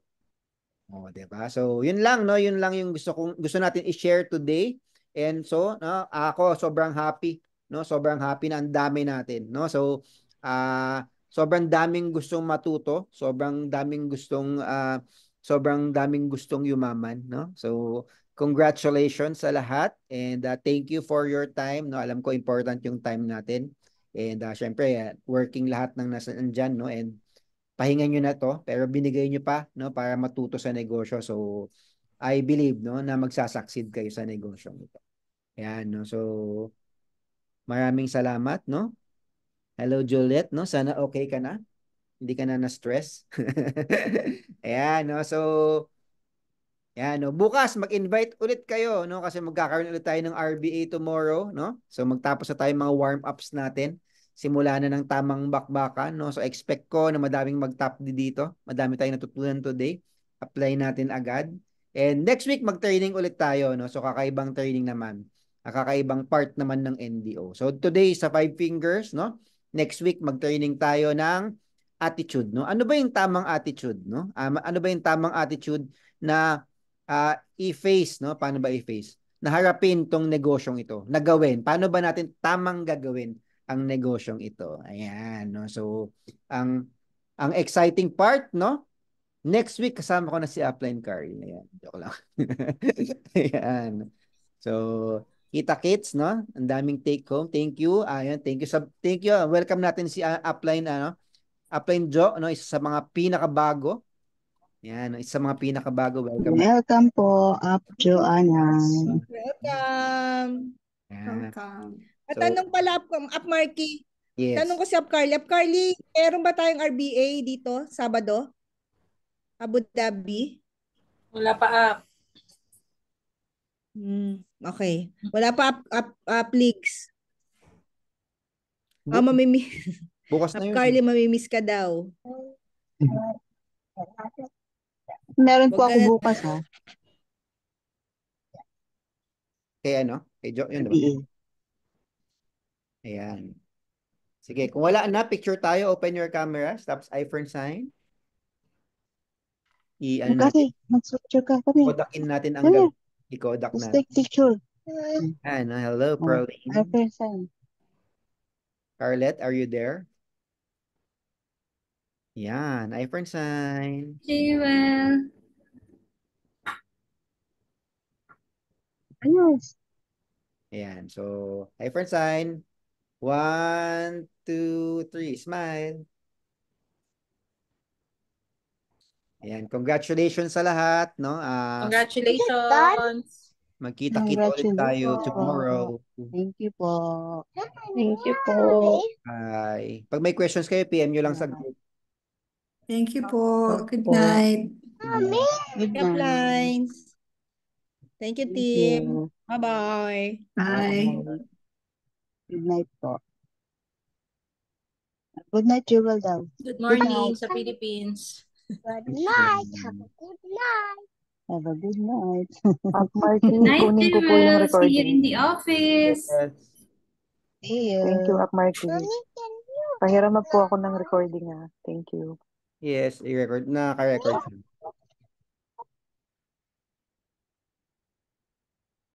Oh, 'di ba? So, yun lang, no? Yun lang yung gusto natin i-share today. And so, no, ako sobrang happy, no? Sobrang happy na ang dami natin, no? So, sobrang daming gustong matuto, sobrang daming gustong yumaman, no? So, congratulations sa lahat and thank you for your time, no? Alam ko important yung time natin. And syempre, working lahat ng nasa andyan, no? And pahinga nyo na to, pero binigay nyo pa, no, para matuto sa negosyo. So, I believe, no, na magsasucceed kayo sa negosyo nito. Ayan, no. So, maraming salamat, no. Hello, Juliet, no. Sana okay ka na. Hindi ka na na-stress. Ayan, no. So, yan, no. Bukas mag-invite ulit kayo, no, kasi magkakaroon ulit tayo ng RBA tomorrow, no? So magtapos na tayo mga warm-ups natin. Simula na ng tamang bakbakan, no? So expect ko na madaming mag-top dito. Madami tayong natutunan today. Apply natin agad. And next week mag-training ulit tayo, no? So kakaibang training naman. Kakaibang part naman ng NDO. So today sa 5 fingers, no? Next week mag-training tayo ng attitude, no? Ano ba yung tamang attitude, no? Ano ba yung tamang attitude na i-face, no? Paano ba i-face? Naharapin tong negosyong ito. Nagawin. Paano ba natin tamang gagawin ang negosyong ito? Ayan, no? So, ang exciting part, no? Next week kasama ko na si Upline Carl. Ayan, joke lang. Ayan. So, kita kits, no? Ang daming take home. Thank you. Ayan, thank you. Welcome natin si Upline Upline Joe, no? Isa sa mga pinakabago. Yan, isa sa mga pinakabago. Welcome na. Welcome po, Up Joanna. Welcome. Yan. At So, tanong pala, Up Marky. yes. Tanong ko si Up Carly. Up Carly, meron ba tayong RBA dito, Sabado? Abu Dhabi? Wala pa up. Okay. Wala pa up leagues. Bu- Mamimiss. bukas na Up yun. Carly, mamimiss ka daw. Meron po Wag ka ako na- bukas ha. Kay ano? Kay Joe, yun diba? RBA. Ayan. Sige, kung wala na, picture tayo. Open your cameras. Tapos iPhone sign. Ano natin? Kasi, mag-picture ka kami. Kodakin natin ang Dali. gagawin. I-kodak Let's natin. take picture. Ano, hello, Oh, Pearline. iPhone sign. Carlet, are you there? Yan, iPhone sign. Jewel. Ayos. Ayan. So, hi friend sign. 1, 2, 3. Smile. Ayan. Congratulations sa lahat, no? Congratulations! Magkita-kita ulit tayo Congratulations po. tomorrow. Thank you po. Thank you po. Bye. Pag may questions kayo, PM nyo lang sa group. Thank you po. Good Opo. night. Good night. Uplines. Thank you, Thank team. you. Bye-bye. Bye. Good night po. Good night, Jewel daw. Good Good morning night. sa Philippines. Good night. Have a good night. Have a good night. Marky, Night, kunin ko po yung Jewel. See you in recording. the office. Yes. See you. Thank you, Marky. Pahiram po ako ng recording, ah. Thank you. Yes, i-record. Naka-record siya.